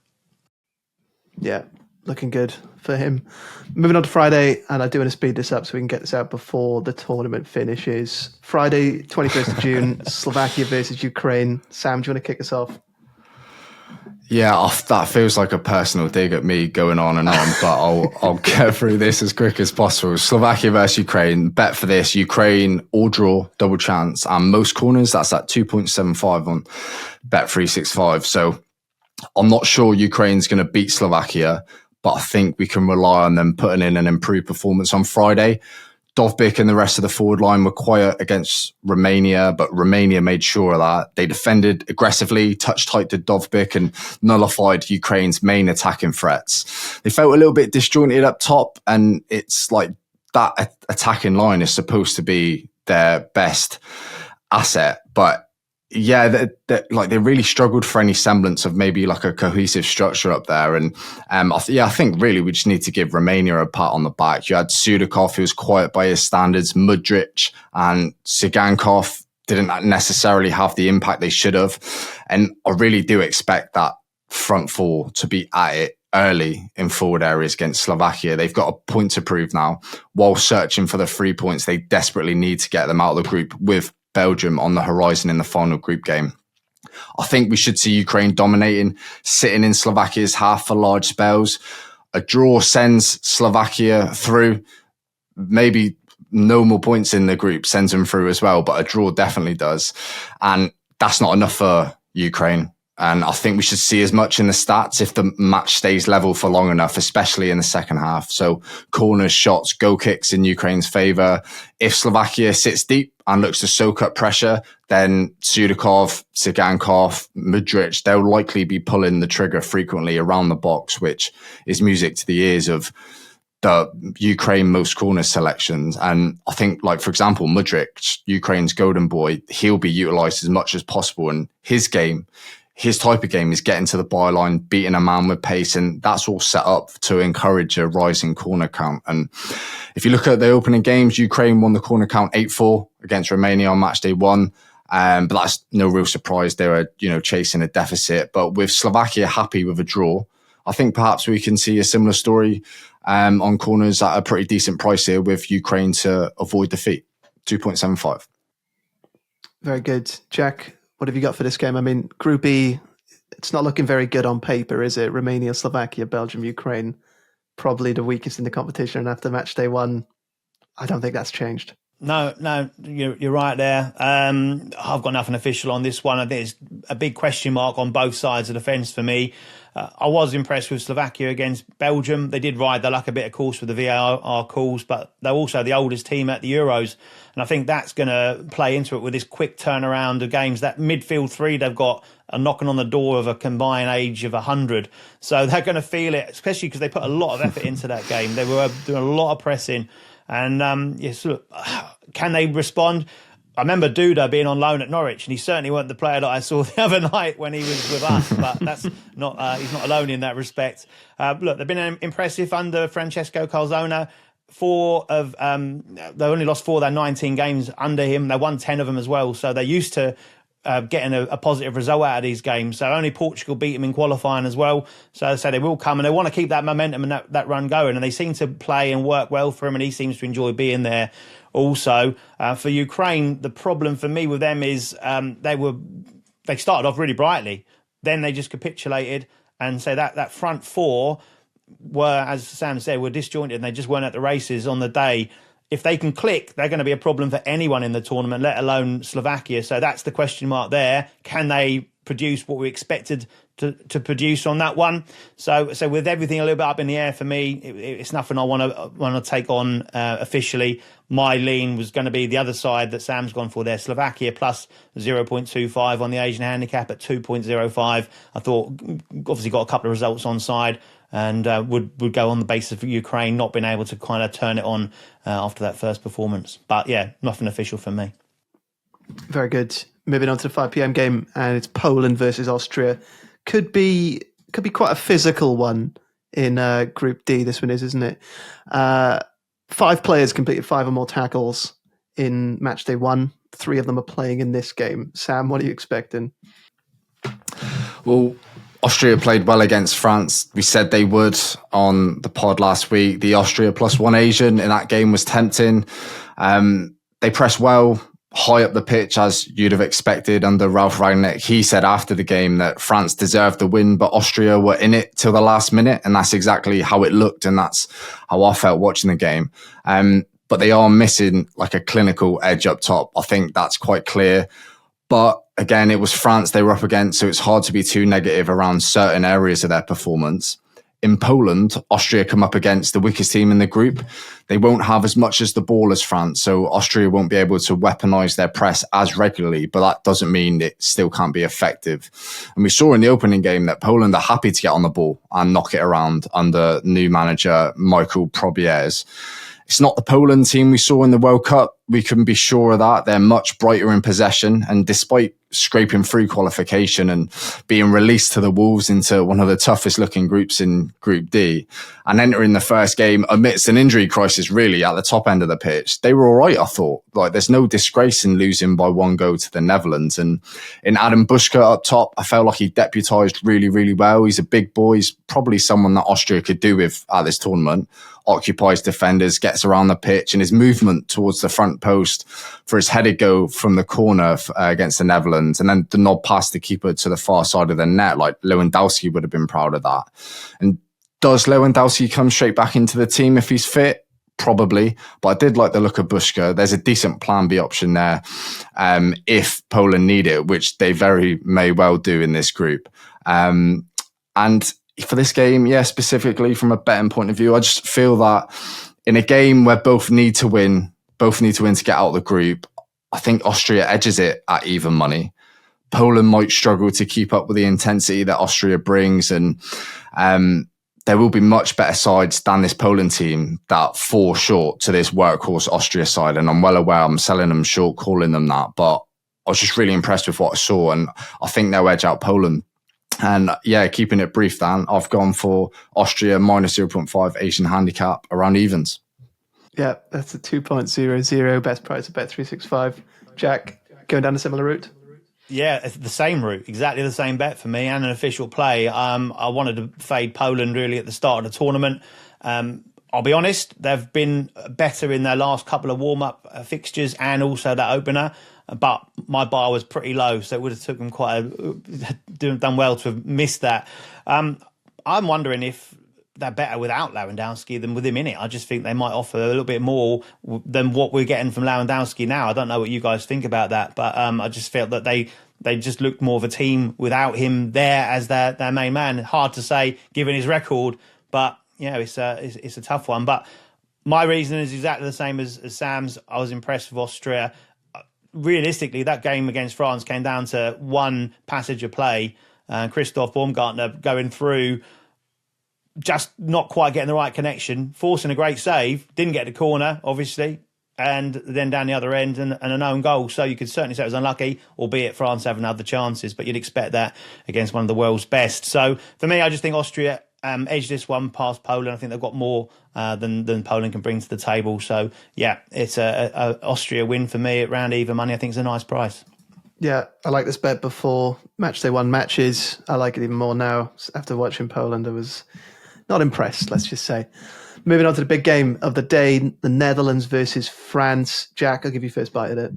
Yeah, looking good for him. Moving on to Friday, and I do want to speed this up so we can get this out before the tournament finishes. Friday, 21st of June, Slovakia versus Ukraine. Sam, do you want to kick us off? Yeah, that feels like a personal dig at me going on and on, but I'll get through this as quick as possible. Slovakia versus Ukraine. Bet for this: Ukraine or draw, double chance, and most corners. That's at 2.75 on Bet365. So I'm not sure Ukraine's going to beat Slovakia, but I think we can rely on them putting in an improved performance on Friday. Dovbyk and the rest of the forward line were quiet against Romania, but Romania made sure of that. They defended aggressively, touch tight to Dovbyk, and nullified Ukraine's main attacking threats. They felt a little bit disjointed up top, and it's like that attacking line is supposed to be their best asset, but yeah, they really struggled for any semblance of maybe like a cohesive structure up there. And I think really we just need to give Romania a pat on the back. You had Sudakov, who was quiet by his standards, Mudryk and Sigankov didn't necessarily have the impact they should have. And I really do expect that front four to be at it early in forward areas against Slovakia. They've got a point to prove now. While searching for the 3 points, they desperately need to get them out of the group with Belgium on the horizon in the final group game. I think we should see Ukraine dominating, sitting in Slovakia's half for large spells. A draw sends Slovakia through. Maybe no more points in the group sends them through as well, but a draw definitely does. And that's not enough for Ukraine. And I think we should see as much in the stats if the match stays level for long enough, especially in the second half. So corners, shots, goal kicks in Ukraine's favour. If Slovakia sits deep and looks to soak up pressure, then Sudakov, Sigankov, Mudryk, they'll likely be pulling the trigger frequently around the box, which is music to the ears of the Ukraine most corner selections. And I think, like, for example, Mudryk, Ukraine's golden boy, he'll be utilised as much as possible. And his game his type of game is getting to the byline, beating a man with pace, and that's all set up to encourage a rising corner count. And if you look at the opening games, Ukraine won the corner count 8-4 against Romania on matchday 1. But that's no real surprise. They were, chasing a deficit. But with Slovakia happy with a draw, I think perhaps we can see a similar story on corners at a pretty decent price here with Ukraine to avoid defeat, 2.75. Very good. Jack, what have you got for this game? I mean, Group E, it's not looking very good on paper, is it? Romania, Slovakia, Belgium, Ukraine, probably the weakest in the competition. And after match day 1, I don't think that's changed. No, you're right there. I've got nothing official on this one. I think it's a big question mark on both sides of the fence for me. I was impressed with Slovakia against Belgium. They did ride their luck a bit, of course, with the VAR calls, but they're also the oldest team at the Euros. And I think that's going to play into it with this quick turnaround of games. That midfield three they've got are knocking on the door of a combined age of 100. So they're going to feel it, especially because they put a lot of effort into that game. They were doing a lot of pressing. And yes, look, can they respond? I remember Duda being on loan at Norwich, and he certainly wasn't the player that I saw the other night when he was with us. But that's not he's not alone in that respect. Look, they've been impressive under Francesco Calzona. They only lost 4 of their 19 games under him. They won 10 of them as well. So they're used to getting a positive result out of these games. So only Portugal beat them in qualifying as well. So as I say, they will come, and they want to keep that momentum and that run going. And they seem to play and work well for him, and he seems to enjoy being there. Also, for Ukraine, the problem for me with them is they started off really brightly. Then they just capitulated, and so that front four were, as Sam said, were disjointed, and they just weren't at the races on the day. If they can click, they're going to be a problem for anyone in the tournament, let alone Slovakia. So that's the question mark there. Can they produce what we expected to produce on that one? So with everything a little bit up in the air for me, it's nothing I want to take on officially. My lean was going to be the other side that Sam's gone for there. Slovakia plus 0.25 on the Asian handicap at 2.05. I thought obviously got a couple of results on side, and would go on the basis of Ukraine not being able to kind of turn it on after that first performance. But yeah, nothing official for me. Very good. Moving on to the 5 p.m. game, and it's Poland versus Austria. Could be quite a physical one in Group D. This one is, isn't it? 5 players completed 5 or more tackles in matchday 1. 3 of them are playing in this game. Sam, what are you expecting? Well, Austria played well against France. We said they would on the pod last week. The Austria +1 Asian in that game was tempting. They pressed well, high up the pitch, as you'd have expected under Ralf Rangnick. He said after the game that France deserved the win, but Austria were in it till the last minute, and that's exactly how it looked, and that's how I felt watching the game. But they are missing like a clinical edge up top. I think that's quite clear. But again, it was France they were up against, so it's hard to be too negative around certain areas of their performance. In Poland, Austria come up against the weakest team in the group. They won't have as much as the ball as France, so Austria won't be able to weaponise their press as regularly, but that doesn't mean it still can't be effective. And we saw in the opening game that Poland are happy to get on the ball and knock it around under new manager Michael Probierz. It's not the Poland team we saw in the World Cup. We can be sure of that. They're much brighter in possession. And despite scraping through qualification and being released to the Wolves into one of the toughest looking groups in Group D and entering the first game amidst an injury crisis really at the top end of the pitch, they were all right, I thought. Like, there's no disgrace in losing by 1 goal to the Netherlands. And in Adam Bushka up top, I felt like he deputised really, really well. He's a big boy. He's probably someone that Austria could do with at this tournament. Occupies defenders, gets around the pitch, and his movement towards the front post for his headed goal from the corner against the Netherlands, and then the nod past the keeper to the far side of the net, like Lewandowski would have been proud of that. And does Lewandowski come straight back into the team if he's fit? Probably, but I did like the look of Bushka. There's a decent plan B option there if Poland need it, which they very may well do in this group. And for this game, yeah, specifically from a betting point of view, I just feel that in a game where both need to win to get out of the group, I think Austria edges it at even money. Poland might struggle to keep up with the intensity that Austria brings, and there will be much better sides than this Poland team that fall short to this workhorse Austria side. And I'm well aware I'm selling them short, calling them that, but I was just really impressed with what I saw, and I think they'll edge out Poland. And yeah, keeping it brief, Dan, I've gone for Austria minus 0.5 Asian handicap around evens. Yeah, that's a 2.00 best price at Bet365. Jack, going down a similar route? Yeah, it's the same route, exactly the same bet for me and an official play. I wanted to fade Poland really at the start of the tournament. I'll be honest, they've been better in their last couple of warm-up fixtures and also that opener, but my bar was pretty low, so it would have took them done well to have missed that. I'm wondering if they're better without Lewandowski than with him in it. I just think they might offer a little bit more than what we're getting from Lewandowski now. I don't know what you guys think about that, but I just felt that they just looked more of a team without him there as their main man. Hard to say given his record, but yeah, it's a tough one. But my reason is exactly the same as Sam's. I was impressed with Austria. Realistically, that game against France came down to one passage of play. Christoph Baumgartner going through, just not quite getting the right connection, forcing a great save, didn't get the corner, obviously, and then down the other end and an own goal. So you could certainly say it was unlucky, albeit France having other chances, but you'd expect that against one of the world's best. So for me, I just think Austria edged this one past Poland. I think they've got more than Poland can bring to the table. So yeah, it's a Austria win for me at round even money. I think it's a nice price. Yeah, I like this bet before Matchday 1 matches. I like it even more now. After watching Poland, I was not impressed, let's just say. Moving on to the big game of the day, the Netherlands versus France. Jack, I'll give you first bite at it.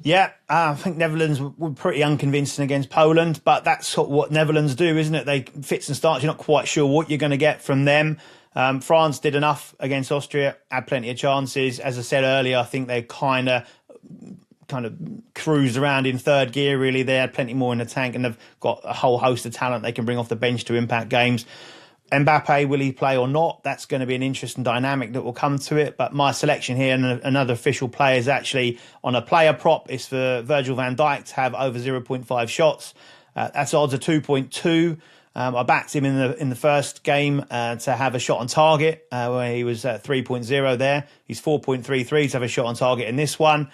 Yeah, I think Netherlands were pretty unconvincing against Poland, but that's sort of what Netherlands do, isn't it? They fits and starts. You're not quite sure what you're going to get from them. France did enough against Austria, had plenty of chances. As I said earlier, I think they kind of cruised around in third gear, really. They had plenty more in the tank, and they've got a whole host of talent they can bring off the bench to impact games. Mbappe, will he play or not? That's going to be an interesting dynamic that will come to it. But my selection here, and another official play, is actually on a player prop. It's for Virgil van Dijk to have over 0.5 shots. That's odds of 2.2. I backed him in the first game to have a shot on target, where he was at 3.0 there. He's 4.33 to have a shot on target in this one.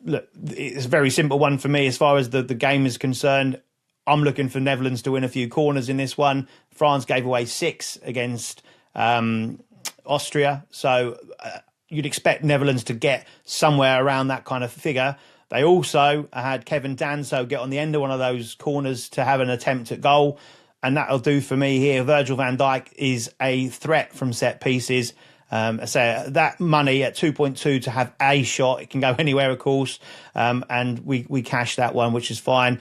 Look, it's a very simple one for me as far as the game is concerned. I'm looking for Netherlands to win a few corners in this one. France gave away 6 against Austria. So you'd expect Netherlands to get somewhere around that kind of figure. They also had Kevin Danso get on the end of one of those corners to have an attempt at goal. And that'll do for me here. Virgil van Dijk is a threat from set pieces. So that money at 2.2 to have a shot, it can go anywhere, of course. And we cashed that one, which is fine.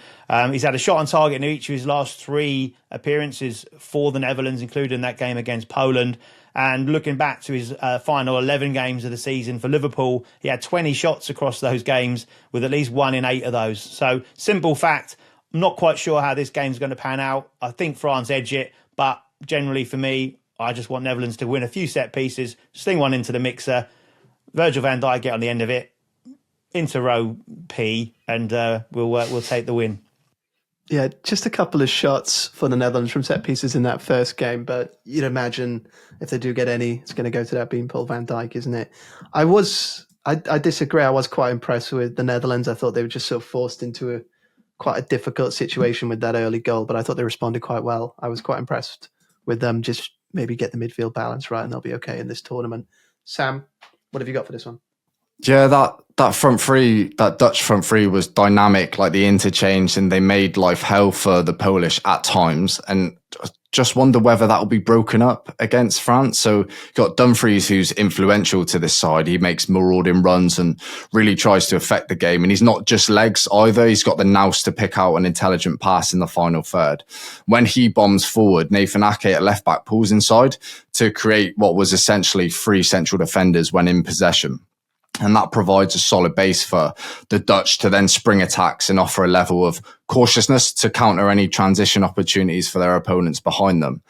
He's had a shot on target in each of his last 3 appearances for the Netherlands, including that game against Poland. And looking back to his final 11 games of the season for Liverpool, he had 20 shots across those games with at least 1 in 8 of those. So simple fact, I'm not quite sure how this game's going to pan out. I think France edge it, but generally for me, I just want Netherlands to win a few set pieces, sling one into the mixer, Virgil van Dijk get on the end of it, into row P, and we'll take the win. Yeah, just a couple of shots for the Netherlands from set pieces in that first game, but you'd imagine if they do get any, it's going to go to that beanpole Van Dijk, isn't it? I disagree. I was quite impressed with the Netherlands. I thought they were just so forced into quite a difficult situation with that early goal, but I thought they responded quite well. I was quite impressed with them. Just maybe get the midfield balance right and they'll be okay in this tournament. Sam, what have you got for this one? Yeah, that front three, that Dutch front three was dynamic, like the interchange, and they made life hell for the Polish at times. And just wonder whether that will be broken up against France. So you've got Dumfries, who's influential to this side. He makes marauding runs and really tries to affect the game. And he's not just legs either. He's got the nous to pick out an intelligent pass in the final third. When he bombs forward, Nathan Ake at left back pulls inside to create what was essentially 3 central defenders when in possession. And that provides a solid base for the Dutch to then spring attacks and offer a level of cautiousness to counter any transition opportunities for their opponents behind them.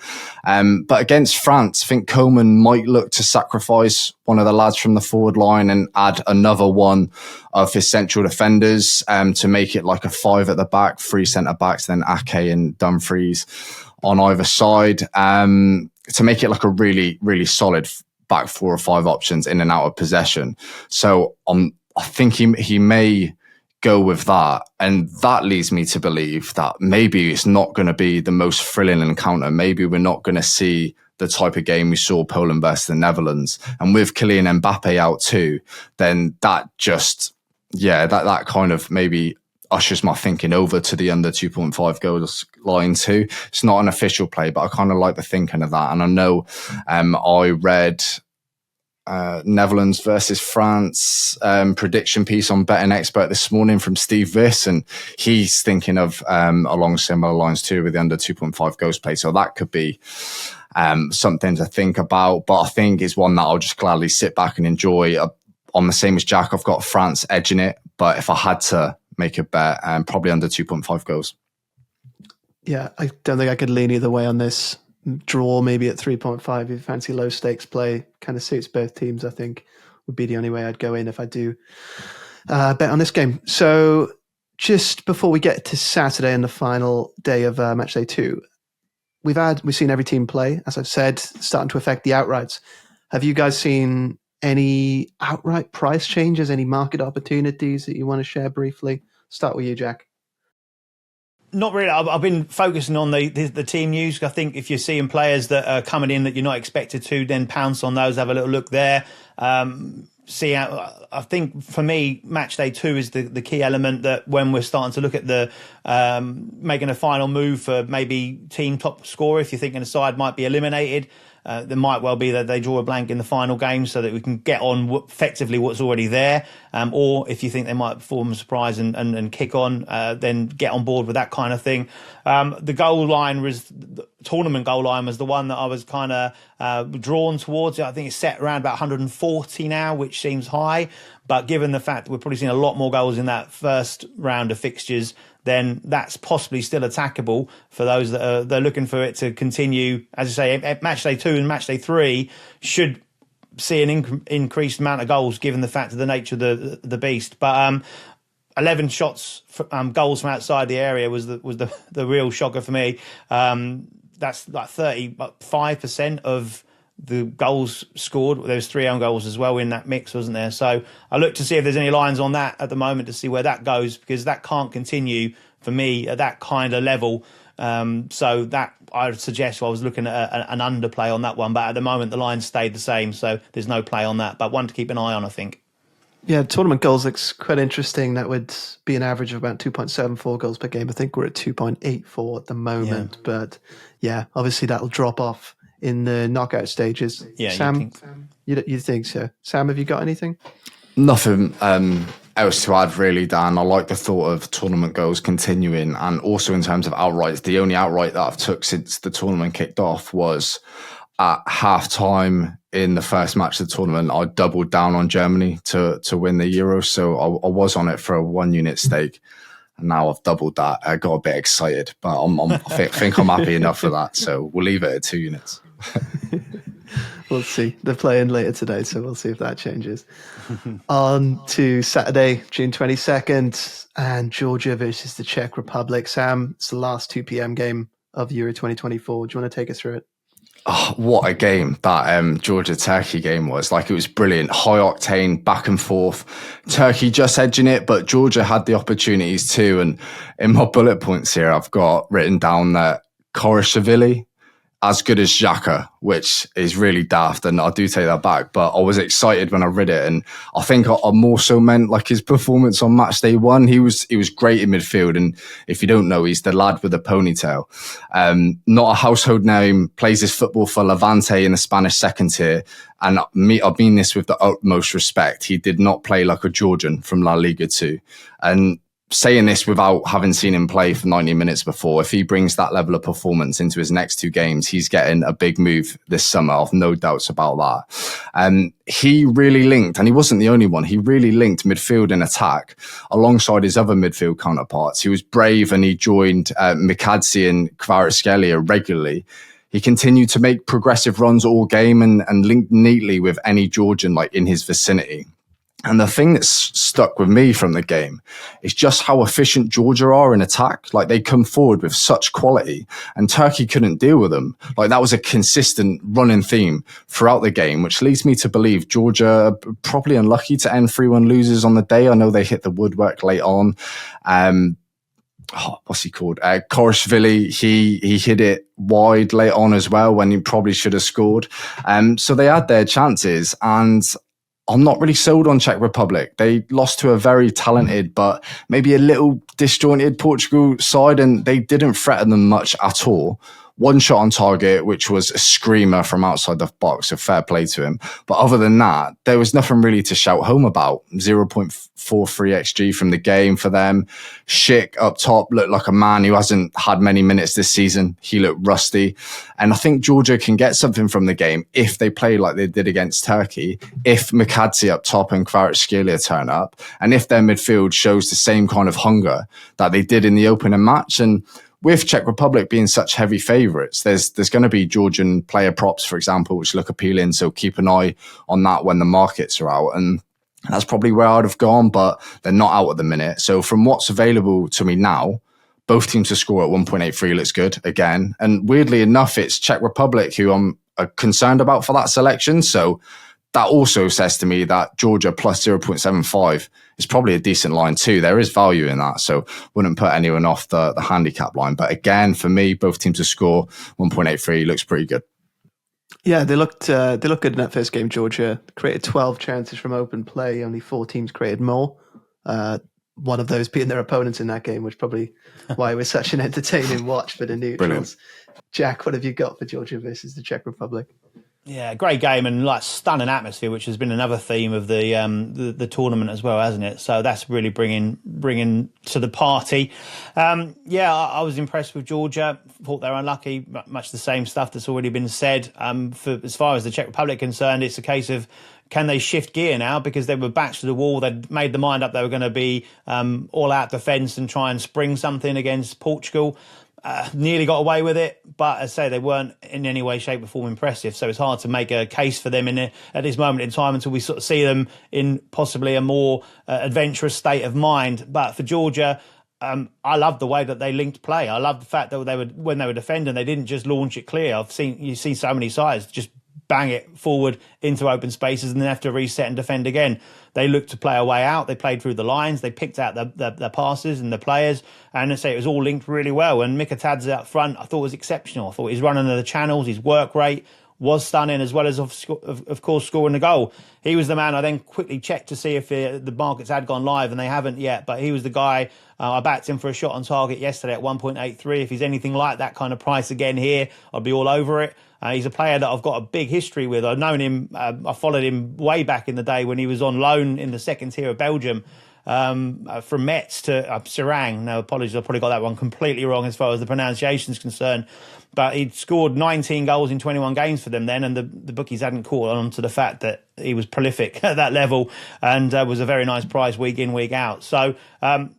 But against France, I think Coman might look to sacrifice one of the lads from the forward line and add another one of his central defenders to make it like a 5 at the back, 3 centre backs, then Ake and Dumfries on either side, to make it like a really, really solid back 4 or 5 options in and out of possession. So I'm I think he may go with that. And that leads me to believe that maybe it's not going to be the most thrilling encounter. Maybe we're not going to see the type of game we saw Poland versus the Netherlands. And with Kylian Mbappe out too, then that just, that kind of maybe ushers my thinking over to the under 2.5 goals line too. It's not an official play, but I kind of like the thinking of that. And I know I read Netherlands versus France prediction piece on Betting Expert this morning from Steve Viss, and he's thinking of along similar lines too with the under 2.5 goals play. So that could be something to think about, but I think it's one that I'll just gladly sit back and enjoy. On the same as Jack, I've got France edging it, but if I had to make a bet, probably under 2.5 goals. Yeah, I don't think I could lean either way on this. Draw maybe at 3.5 if you fancy low stakes play, kind of suits both teams. I think would be the only way I'd go in if I do bet on this game. So just before we get to Saturday and the final day of Matchday 2, we've seen every team play, as I've said, starting to affect the outrights. Have you guys seen any outright price changes, any market opportunities that you want to share briefly? Start with you, Jack. Not really. I've been focusing on the team news. I think if you're seeing players that are coming in that you're not expected to, then pounce on those, have a little look there. See how, I think for me, Matchday 2 is the key element, that when we're starting to look at the making a final move for maybe team top scorer, if you're thinking a side might be eliminated, there might well be that they draw a blank in the final game so that we can get on effectively what's already there. Or if you think they might form a surprise and kick on, then get on board with that kind of thing. The goal line the tournament goal line was the one that I was kind of drawn towards. I think it's set around about 140 now, which seems high. But given the fact that we're probably seeing a lot more goals in that first round of fixtures, then that's possibly still attackable for those that are they're looking for it to continue. As I say, Matchday 2 and Matchday 3 should see an increased amount of goals given the fact of the nature of the beast. But 11 shots, goals from outside the area was the real shocker for me. That's like 35% of the goals scored. There was 3 own goals as well in that mix, wasn't there? So I look to see if there's any lines on that at the moment to see where that goes, because that can't continue for me at that kind of level. So that I would suggest I was looking at an underplay on that one, but at the moment the line stayed the same, so there's no play on that, but one to keep an eye on, I think. Yeah, tournament goals looks quite interesting. That would be an average of about 2.74 goals per game. I think we're at 2.84 at the moment, but yeah, obviously that'll drop off in the knockout stages. Yeah, Sam, you think so? Sam, have you got anything? Nothing else to add really, Dan. I like the thought of tournament goals continuing, and also in terms of outrights, the only outright that I've took since the tournament kicked off was at half time in the first match of the tournament. I doubled down on Germany to win the Euro, so I was on it for a 1 unit stake. And now I've doubled that. I got a bit excited, but I think I'm happy enough for that. So we'll leave it at 2 units. We'll see. They're playing later today, so we'll see if that changes. On to Saturday, June 22nd, and Georgia versus the Czech Republic. Sam, it's the last 2 p.m. game of Euro 2024. Do you want to take us through it? Oh, what a game that Georgia-Turkey game was. Like, it was brilliant. High octane, back and forth. Turkey just edging it, but Georgia had the opportunities too. And in my bullet points here, I've got written down that Korishvili, as good as Xhaka, which is really daft, and I do take that back, but I was excited when I read it, and I think I more so meant like his performance on Matchday 1. He was great in midfield, and if you don't know, he's the lad with a ponytail. Not a household name, plays his football for Levante in the Spanish second tier, and I mean this with the utmost respect. He did not play like a Georgian from La Liga 2, and saying this without having seen him play for 90 minutes before, if he brings that level of performance into his next 2 games, he's getting a big move this summer. I've no doubts about that. He really linked, and he wasn't the only one, he really linked midfield and attack alongside his other midfield counterparts. He was brave, and he joined Mikadze and Kvaratskhelia regularly. He continued to make progressive runs all game and linked neatly with any Georgian like in his vicinity. And the thing that's stuck with me from the game is just how efficient Georgia are in attack. Like, they come forward with such quality, and Turkey couldn't deal with them. Like, that was a consistent running theme throughout the game, which leads me to believe Georgia are probably unlucky to end 3-1 losers on the day. I know they hit the woodwork late on. What's he called? Korishvili, he hit it wide late on as well when he probably should have scored. So they had their chances, and I'm not really sold on Czech Republic. They lost to a very talented but maybe a little disjointed Portugal side, and they didn't threaten them much at all. One shot on target, which was a screamer from outside the box, so fair play to him. But other than that, there was nothing really to shout home about. 0.43 XG from the game for them. Schick up top looked like a man who hasn't had many minutes this season. He looked rusty. And I think Georgia can get something from the game if they play like they did against Turkey, if Mikadze up top and Kvaratskhelia turn up, and if their midfield shows the same kind of hunger that they did in the opening match. And with Czech Republic being such heavy favourites, there's going to be Georgian player props, for example, which look appealing. So keep an eye on that when the markets are out. And that's probably where I'd have gone, but they're not out at the minute. So from what's available to me now, both teams to score at 1.83 looks good again. And weirdly enough, it's Czech Republic who I'm concerned about for that selection. So that also says to me that Georgia plus 0.75 is probably a decent line too. There is value in that, so wouldn't put anyone off the handicap line. But again, for me, both teams to score 1.83 looks pretty good. Yeah, they looked good in that first game. Georgia created 12 chances from open play. Only 4 teams created more. One of those being their opponents in that game, which probably why it was such an entertaining watch for the neutrals. Brilliant. Jack, what have you got for Georgia versus the Czech Republic? Yeah, great game and like stunning atmosphere, which has been another theme of the tournament as well, hasn't it? So that's really bringing to the party. I was impressed with Georgia. Thought they were unlucky. Much the same stuff that's already been said. For as far as the Czech Republic concerned, it's a case of can they shift gear now, because they were backs to the wall. They'd made the mind up they were going to be all out defence and try and spring something against Portugal. Nearly got away with it, but as I say, they weren't in any way, shape or form impressive. So it's hard to make a case for them at this moment in time until we sort of see them in possibly a more adventurous state of mind. But for Georgia, I love the way that they linked play. I love the fact that when they were defending, they didn't just launch it clear. You see so many sides just bang it forward into open spaces and then have to reset and defend again. They looked to play a way out. They played through the lines. They picked out the passes and the players. And I say it was all linked really well. And Mikadze up front, I thought was exceptional. I thought his running of the channels, his work rate was stunning, as well as, of course, scoring the goal. He was the man I then quickly checked to see if the markets had gone live, and they haven't yet. But he was the guy. I backed him for a shot on target yesterday at 1.83. If he's anything like that kind of price again here, I'd be all over it. He's a player that I've got a big history with. I've known him. I followed him way back in the day when he was on loan in the second tier of Belgium. From Metz to Serang. No, apologies, I probably got that one completely wrong as far as the pronunciation is concerned. But he'd scored 19 goals in 21 games for them then, and the bookies hadn't caught on to the fact that he was prolific at that level and was a very nice prize week in, week out. So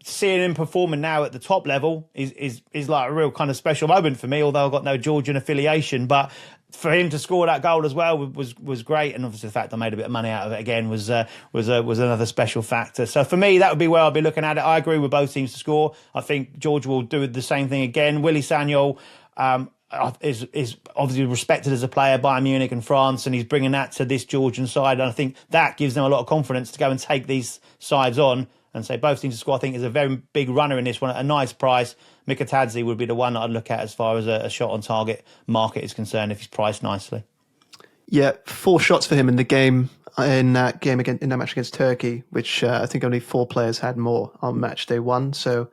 seeing him performing now at the top level is like a real kind of special moment for me, although I've got no Georgian affiliation. But for him to score that goal as well was great, and obviously the fact I made a bit of money out of it again was another special factor. So for me, that would be where I'd be looking at it. I agree with both teams to score. I think Georgia will do the same thing again. Willy Sagnol is obviously respected as a player by Munich and France, and he's bringing that to this Georgian side, and I think that gives them a lot of confidence to go and take these sides on. And say both teams to score, I think, is a very big runner in this one at a nice price. Mikadze would be the one that I'd look at as far as a shot on target market is concerned if he's priced nicely. Yeah, 4 shots for him in the game in that match against Turkey, which I think only 4 players had more on match day 1. So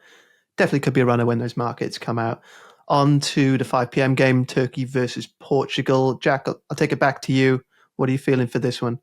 definitely could be a runner when those markets come out. On to the 5 p.m. game, Turkey versus Portugal. Jack, I'll take it back to you. What are you feeling for this one?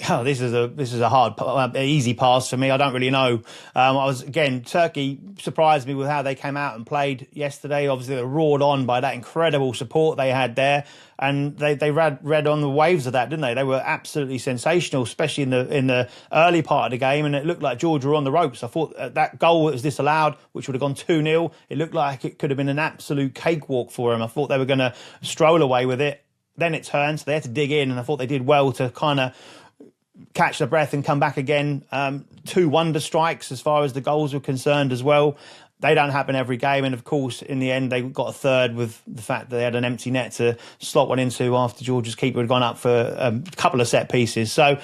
Oh, this is a hard, easy pass for me. I don't really know. Turkey surprised me with how they came out and played yesterday. Obviously, they were roared on by that incredible support they had there, and they read on the waves of that, didn't they? They were absolutely sensational, especially in the early part of the game, and it looked like Georgia were on the ropes. I thought that goal that was disallowed, which would have gone 2-0, it looked like it could have been an absolute cakewalk for them. I thought they were going to stroll away with it. Then it turned, so they had to dig in, and I thought they did well to kind of catch the breath and come back again. 2 wonder strikes as far as the goals were concerned as well. They don't happen every game. And of course, in the end, they got a third with the fact that they had an empty net to slot one into after Georgia's keeper had gone up for a couple of set pieces. So,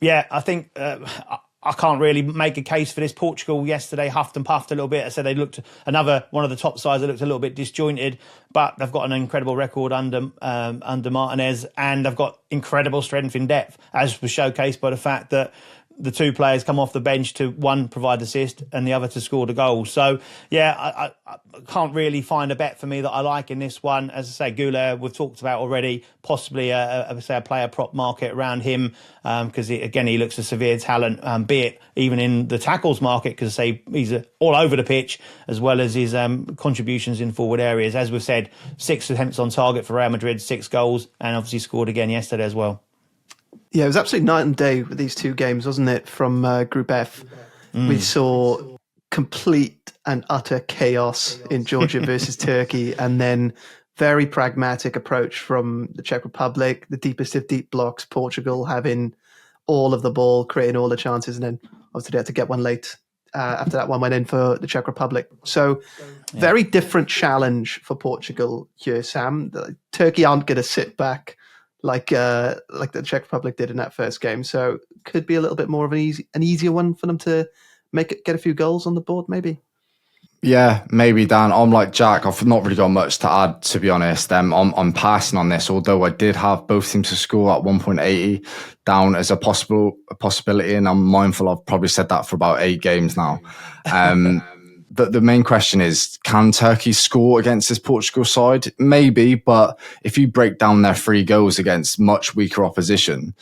yeah, I think I can't really make a case for this. Portugal yesterday huffed and puffed a little bit. I said they looked another one of the top sides that looked a little bit disjointed, but they've got an incredible record under Martinez, and they've got incredible strength in depth, as was showcased by the fact that the 2 players come off the bench to one provide the assist and the other to score the goal. So, yeah, I can't really find a bet for me that I like in this one. As I say, Goulet, we've talked about already, possibly a player prop market around him because, he looks a severe talent, be it even in the tackles market because, he's all over the pitch as well as his contributions in forward areas. As we've said, 6 attempts on target for Real Madrid, 6 goals, and obviously scored again yesterday as well. Yeah, it was absolutely night and day with these 2 games, wasn't it? From Group F, we saw complete and utter chaos in Georgia versus Turkey, and then very pragmatic approach from the Czech Republic, the deepest of deep blocks, Portugal having all of the ball, creating all the chances, and then obviously they had to get one late after that one went in for the Czech Republic. So very different challenge for Portugal here, Sam. Turkey aren't going to sit back like the Czech Republic did in that first game. So could be a little bit more of an easier one for them to get a few goals on the board, maybe. Yeah, maybe, Dan. I'm like Jack. I've not really got much to add, to be honest. I'm passing on this, although I did have both teams to score at 1.80 down as a possibility, and I'm mindful I've probably said that for about 8 games now. But the main question is, can Turkey score against this Portugal side? Maybe, but if you break down their 3 goals against much weaker opposition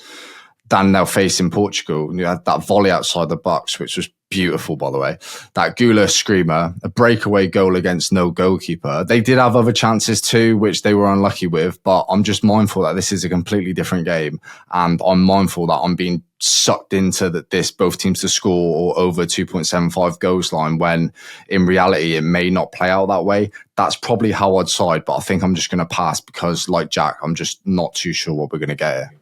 than they'll face in Portugal, you had that volley outside the box, which was beautiful, by the way. That Goulet screamer, a breakaway goal against no goalkeeper. They did have other chances too, which they were unlucky with, but I'm just mindful that this is a completely different game. And I'm mindful that I'm being sucked into this both teams to score or over 2.75 goals line, when in reality, it may not play out that way. That's probably how I'd side, but I think I'm just going to pass because, like Jack, I'm just not too sure what we're going to get here.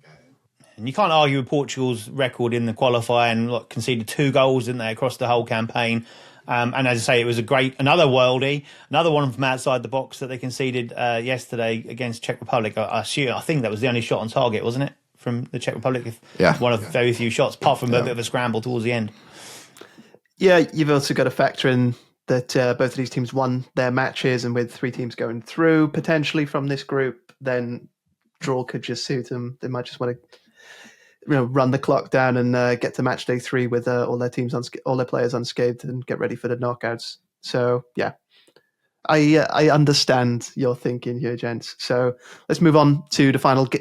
And you can't argue with Portugal's record in the qualifying, conceded 2 goals, didn't they, across the whole campaign. And as I say, it was another worldie, another one from outside the box that they conceded yesterday against Czech Republic. I think that was the only shot on target, wasn't it, from the Czech Republic? One of very few shots, apart from a bit of a scramble towards the end. Yeah, you've also got to factor in that both of these teams won their matches, and with 3 teams going through potentially from this group, then draw could just suit them. They might just want to run the clock down and get to match day 3 with all their players unscathed and get ready for the knockouts. So yeah, I understand your thinking here, gents. So let's move on to the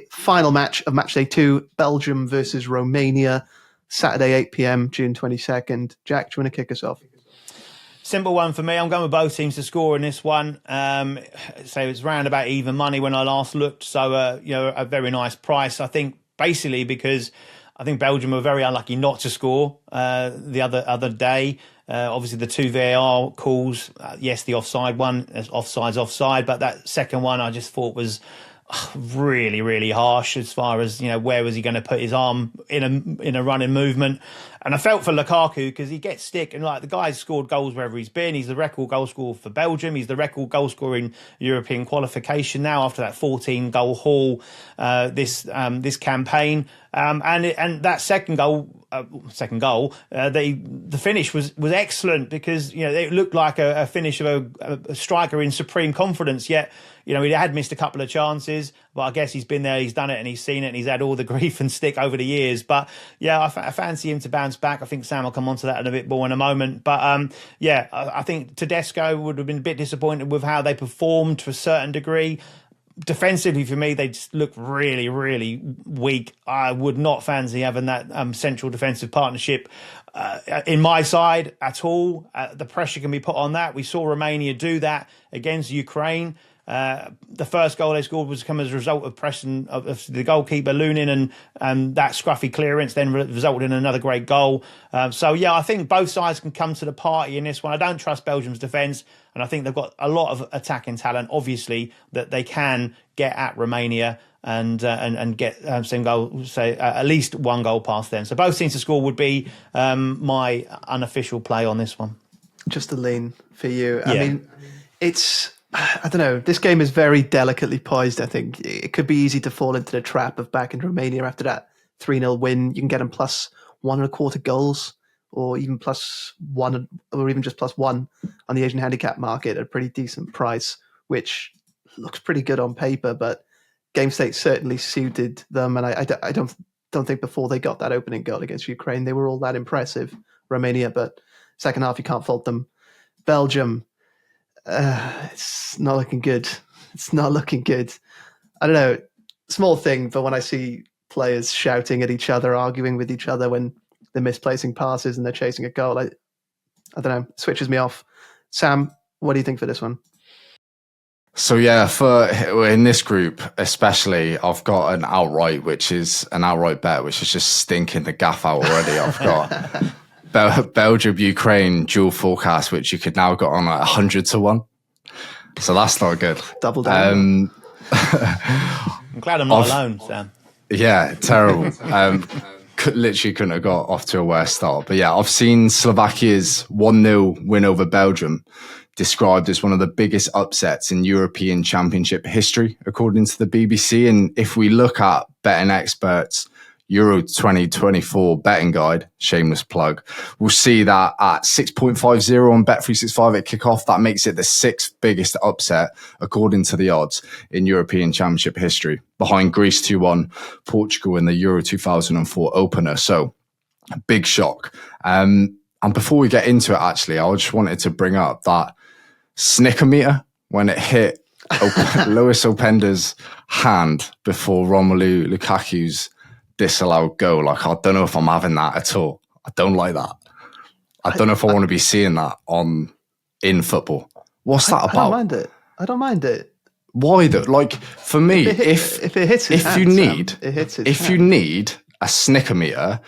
final match of match day 2: Belgium versus Romania, Saturday 8 p.m. June 22nd. Jack, do you want to kick us off? Simple one for me. I'm going with both teams to score in this one. So it's round about even money when I last looked. So a very nice price, I think. Basically, because I think Belgium were very unlucky not to score the other day. Obviously, the 2 VAR calls, yes, the offside one, offside's offside, but that second one I just thought was really, really harsh as far as, where was he going to put his arm in a running movement. And I felt for Lukaku because he gets stick, and the guy's scored goals wherever he's been. He's the record goal scorer for Belgium. He's the record goal scorer in European qualification now after that 14-goal haul this campaign. And that second goal, the finish was excellent because it looked like a finish of a striker in supreme confidence. Yet he had missed a couple of chances, but I guess he's been there, he's done it, and he's seen it, and he's had all the grief and stick over the years. But yeah, I fancy him to bounce back. I think Sam will come on to that in a bit more in a moment. But I think Tedesco would have been a bit disappointed with how they performed to a certain degree. Defensively, for me, they just look really, really weak. I would not fancy having that central defensive partnership in my side at all. The pressure can be put on that. We saw Romania do that against Ukraine. The first goal they scored was come as a result of pressing of the goalkeeper Lunin, and that scruffy clearance then resulted in another great goal. I think both sides can come to the party in this one. I don't trust Belgium's defence, and I think they've got a lot of attacking talent, obviously, that they can get at Romania. and get same goal, say at least one goal past them. So both teams to score would be my unofficial play on this one. Just a lean for you. I mean, I don't know. This game is very delicately poised, I think. It could be easy to fall into the trap of back in Romania after that 3-0 win. You can get them plus 1.25 goals, or even +1, or even just +1 on the Asian handicap market at a pretty decent price, which looks pretty good on paper, but game state certainly suited them. And I don't think before they got that opening goal against Ukraine, they were all that impressive, Romania, but second half, you can't fault them. Belgium, it's not looking good. It's not looking good. I don't know, small thing, but when I see players shouting at each other, arguing with each other when they're misplacing passes and they're chasing a goal, I don't know, it switches me off. Sam, what do you think for this one? So yeah, in this group especially, I've got an outright, which is an outright bet, which is just stinking the gaff out already. I've got Belgium, Ukraine dual forecast, which you could now get on at 100 to 1. So that's not good. Double down. I'm glad I'm not alone, Sam. Yeah, terrible. Literally couldn't have got off to a worse start. But yeah, I've seen Slovakia's 1-0 win over Belgium described as one of the biggest upsets in European Championship history, according to the BBC. And if we look at Betting Expert's Euro 2024 betting guide, shameless plug, we'll see that at 6.50 on Bet365 at kickoff, that makes it the 6th biggest upset, according to the odds, in European Championship history, behind Greece 2-1, Portugal in the Euro 2004 opener. So, big shock. And before we get into it, actually, I just wanted to bring up that snicker meter when it hit Lewis Openda's hand before Romelu Lukaku's disallowed goal. Like, I don't know if I'm having that at all. I don't like that. I don't know if I want to be seeing that in football. What's that about? I don't mind it. Why though? Like, for me, if it hits his hand, you need a snicker meter,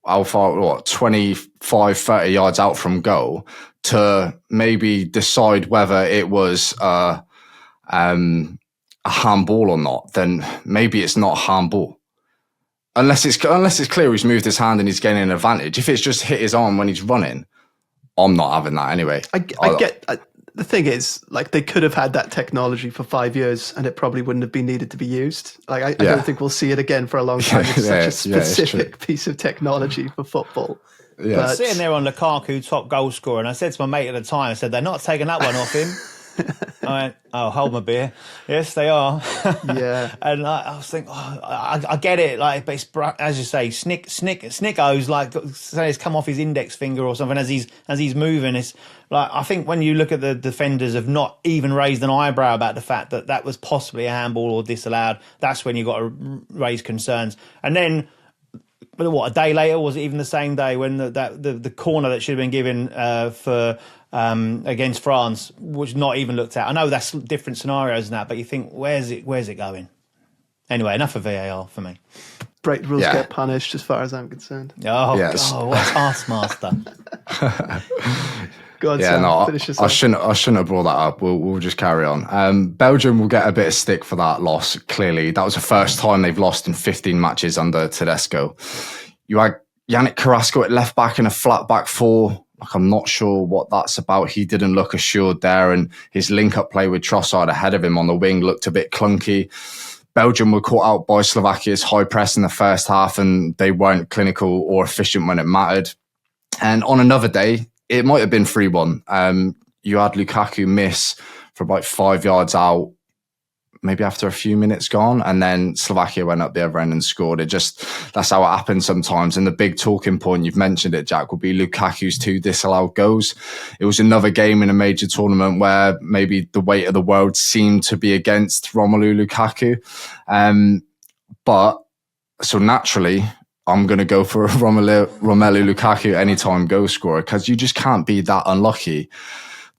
how far, 25, 30 yards out from goal, to maybe decide whether it was a handball or not, then maybe it's not a handball. Unless it's clear he's moved his hand and he's gaining an advantage. If it's just hit his arm when he's running, I'm not having that anyway. The thing is, like, they could have had that technology for 5 years and it probably wouldn't have been needed to be used. Like, I don't think we'll see it again for a long time. It's such a specific piece of technology for football. Yeah. But sitting there on Lukaku, top goal scorer, and I said to my mate at the time, I said, they're not taking that one off him. I went, oh, hold my beer. Yes, they are. Yeah. And I was thinking, I get it. Like, but it's, as you say, Snicko's like, say it's come off his index finger or something as he's moving. It's like, I think when you look at the defenders have not even raised an eyebrow about the fact that was possibly a handball or disallowed, that's when you've got to raise concerns. And then, a day later, was it even the same day when the corner that should have been given for against France was not even looked at? I know that's different scenarios and that, but you think, where's it going? Anyway, enough of VAR for me. Break the rules, get punished, as far as I'm concerned. Oh, yes. God, what a taskmaster. Go on, Sam, I shouldn't have brought that up. We'll just carry on. Belgium will get a bit of stick for that loss, clearly. That was the first time they've lost in 15 matches under Tedesco. You had Yannick Carrasco at left back in a flat back four. Like, I'm not sure what that's about. He didn't look assured there, and his link-up play with Trossard ahead of him on the wing looked a bit clunky. Belgium were caught out by Slovakia's high press in the first half, and they weren't clinical or efficient when it mattered. And on another day, it might have been 3-1. You had Lukaku miss for about 5 yards out, maybe after a few minutes gone, and then Slovakia went up the other end and scored. That's how it happens sometimes. And the big talking point, you've mentioned it, Jack, will be Lukaku's 2 disallowed goals. It was another game in a major tournament where maybe the weight of the world seemed to be against Romelu Lukaku. But so naturally, I'm going to go for a Romelu Lukaku anytime goal scorer, because you just can't be that unlucky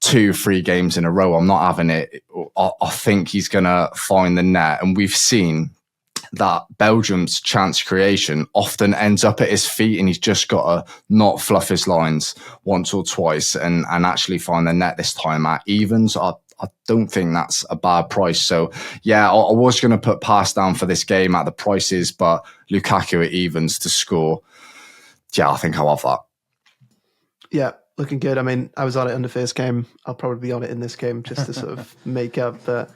2-3 games in a row. I'm not having it. I think he's going to find the net. And we've seen that Belgium's chance creation often ends up at his feet, and he's just got to not fluff his lines once or twice and actually find the net this time at evens. I I don't think that's a bad price. So yeah, I was going to put pass down for this game at the prices, but Lukaku at evens to score. Yeah, I think I'll have that. Yeah, looking good. I mean, I was on it in the first game. I'll probably be on it in this game just to sort of make up. But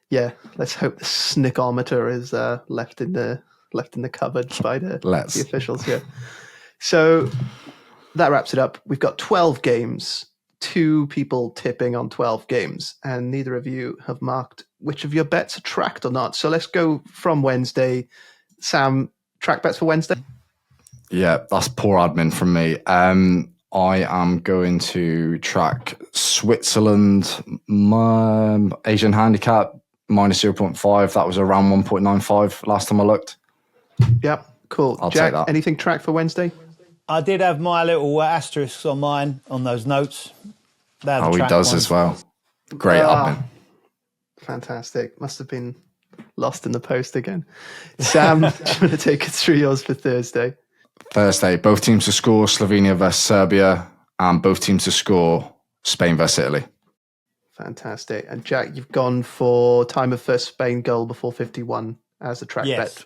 yeah, let's hope the snickometer is left in the cupboard by the officials here. So that wraps it up. We've got 12 games, 2 people tipping on 12 games, and neither of you have marked which of your bets are tracked or not. So let's go from Wednesday. Sam, track bets for Wednesday? Yeah, that's poor admin from me. I am going to track Switzerland Asian handicap minus 0.5. That was around 1.95 last time I looked. Yep, cool. I'll Jack, take that. Anything tracked for Wednesday? I did have my little asterisks on mine, on those notes. He does as well. Great admin. Fantastic. Must have been lost in the post again. Sam, do you want to take us through yours for Thursday? Thursday, both teams to score Slovenia versus Serbia, and both teams to score Spain versus Italy. Fantastic. And Jack, you've gone for time of first Spain goal before 51 as a track bet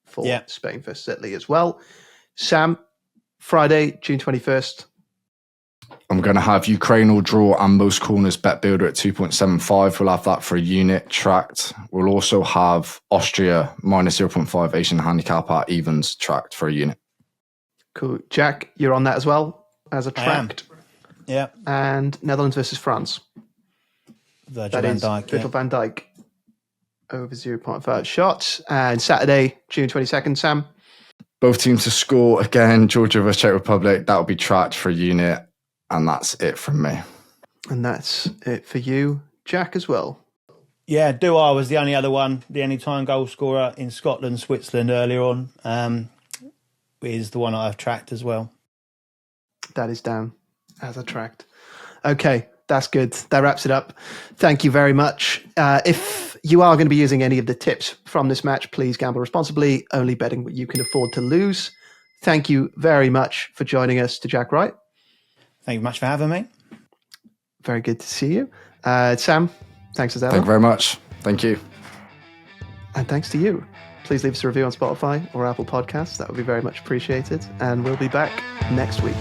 for Spain versus Italy as well. Sam, Friday, June 21st. I'm going to have Ukraine will draw and most corners bet builder at 2.75. We'll have that for a unit tracked. We'll also have Austria minus 0.5 Asian handicap at evens tracked for a unit. Cool. Jack, you're on that as well as a tracked. Yeah. And Netherlands versus France. Virgil van Dijk over 0.5 shots. And Saturday, June 22nd, Sam. Both teams to score again. Georgia versus Czech Republic. That'll be tracked for a unit. And that's it from me. And that's it for you, Jack, as well. Yeah, Duar was the only other one, the anytime goal scorer in Scotland, Switzerland earlier on. Is the one I've tracked as well. That is down as a tracked. Okay, that's good. That wraps it up. Thank you very much. If you are going to be using any of the tips from this match, please gamble responsibly, only betting what you can afford to lose. Thank you very much for joining us, to Jack Wright. Thank you much for having me. Very good to see you. Sam, thanks as ever. Thank you very much. Thank you. And thanks to you. Please leave us a review on Spotify or Apple Podcasts. That would be very much appreciated. And we'll be back next week.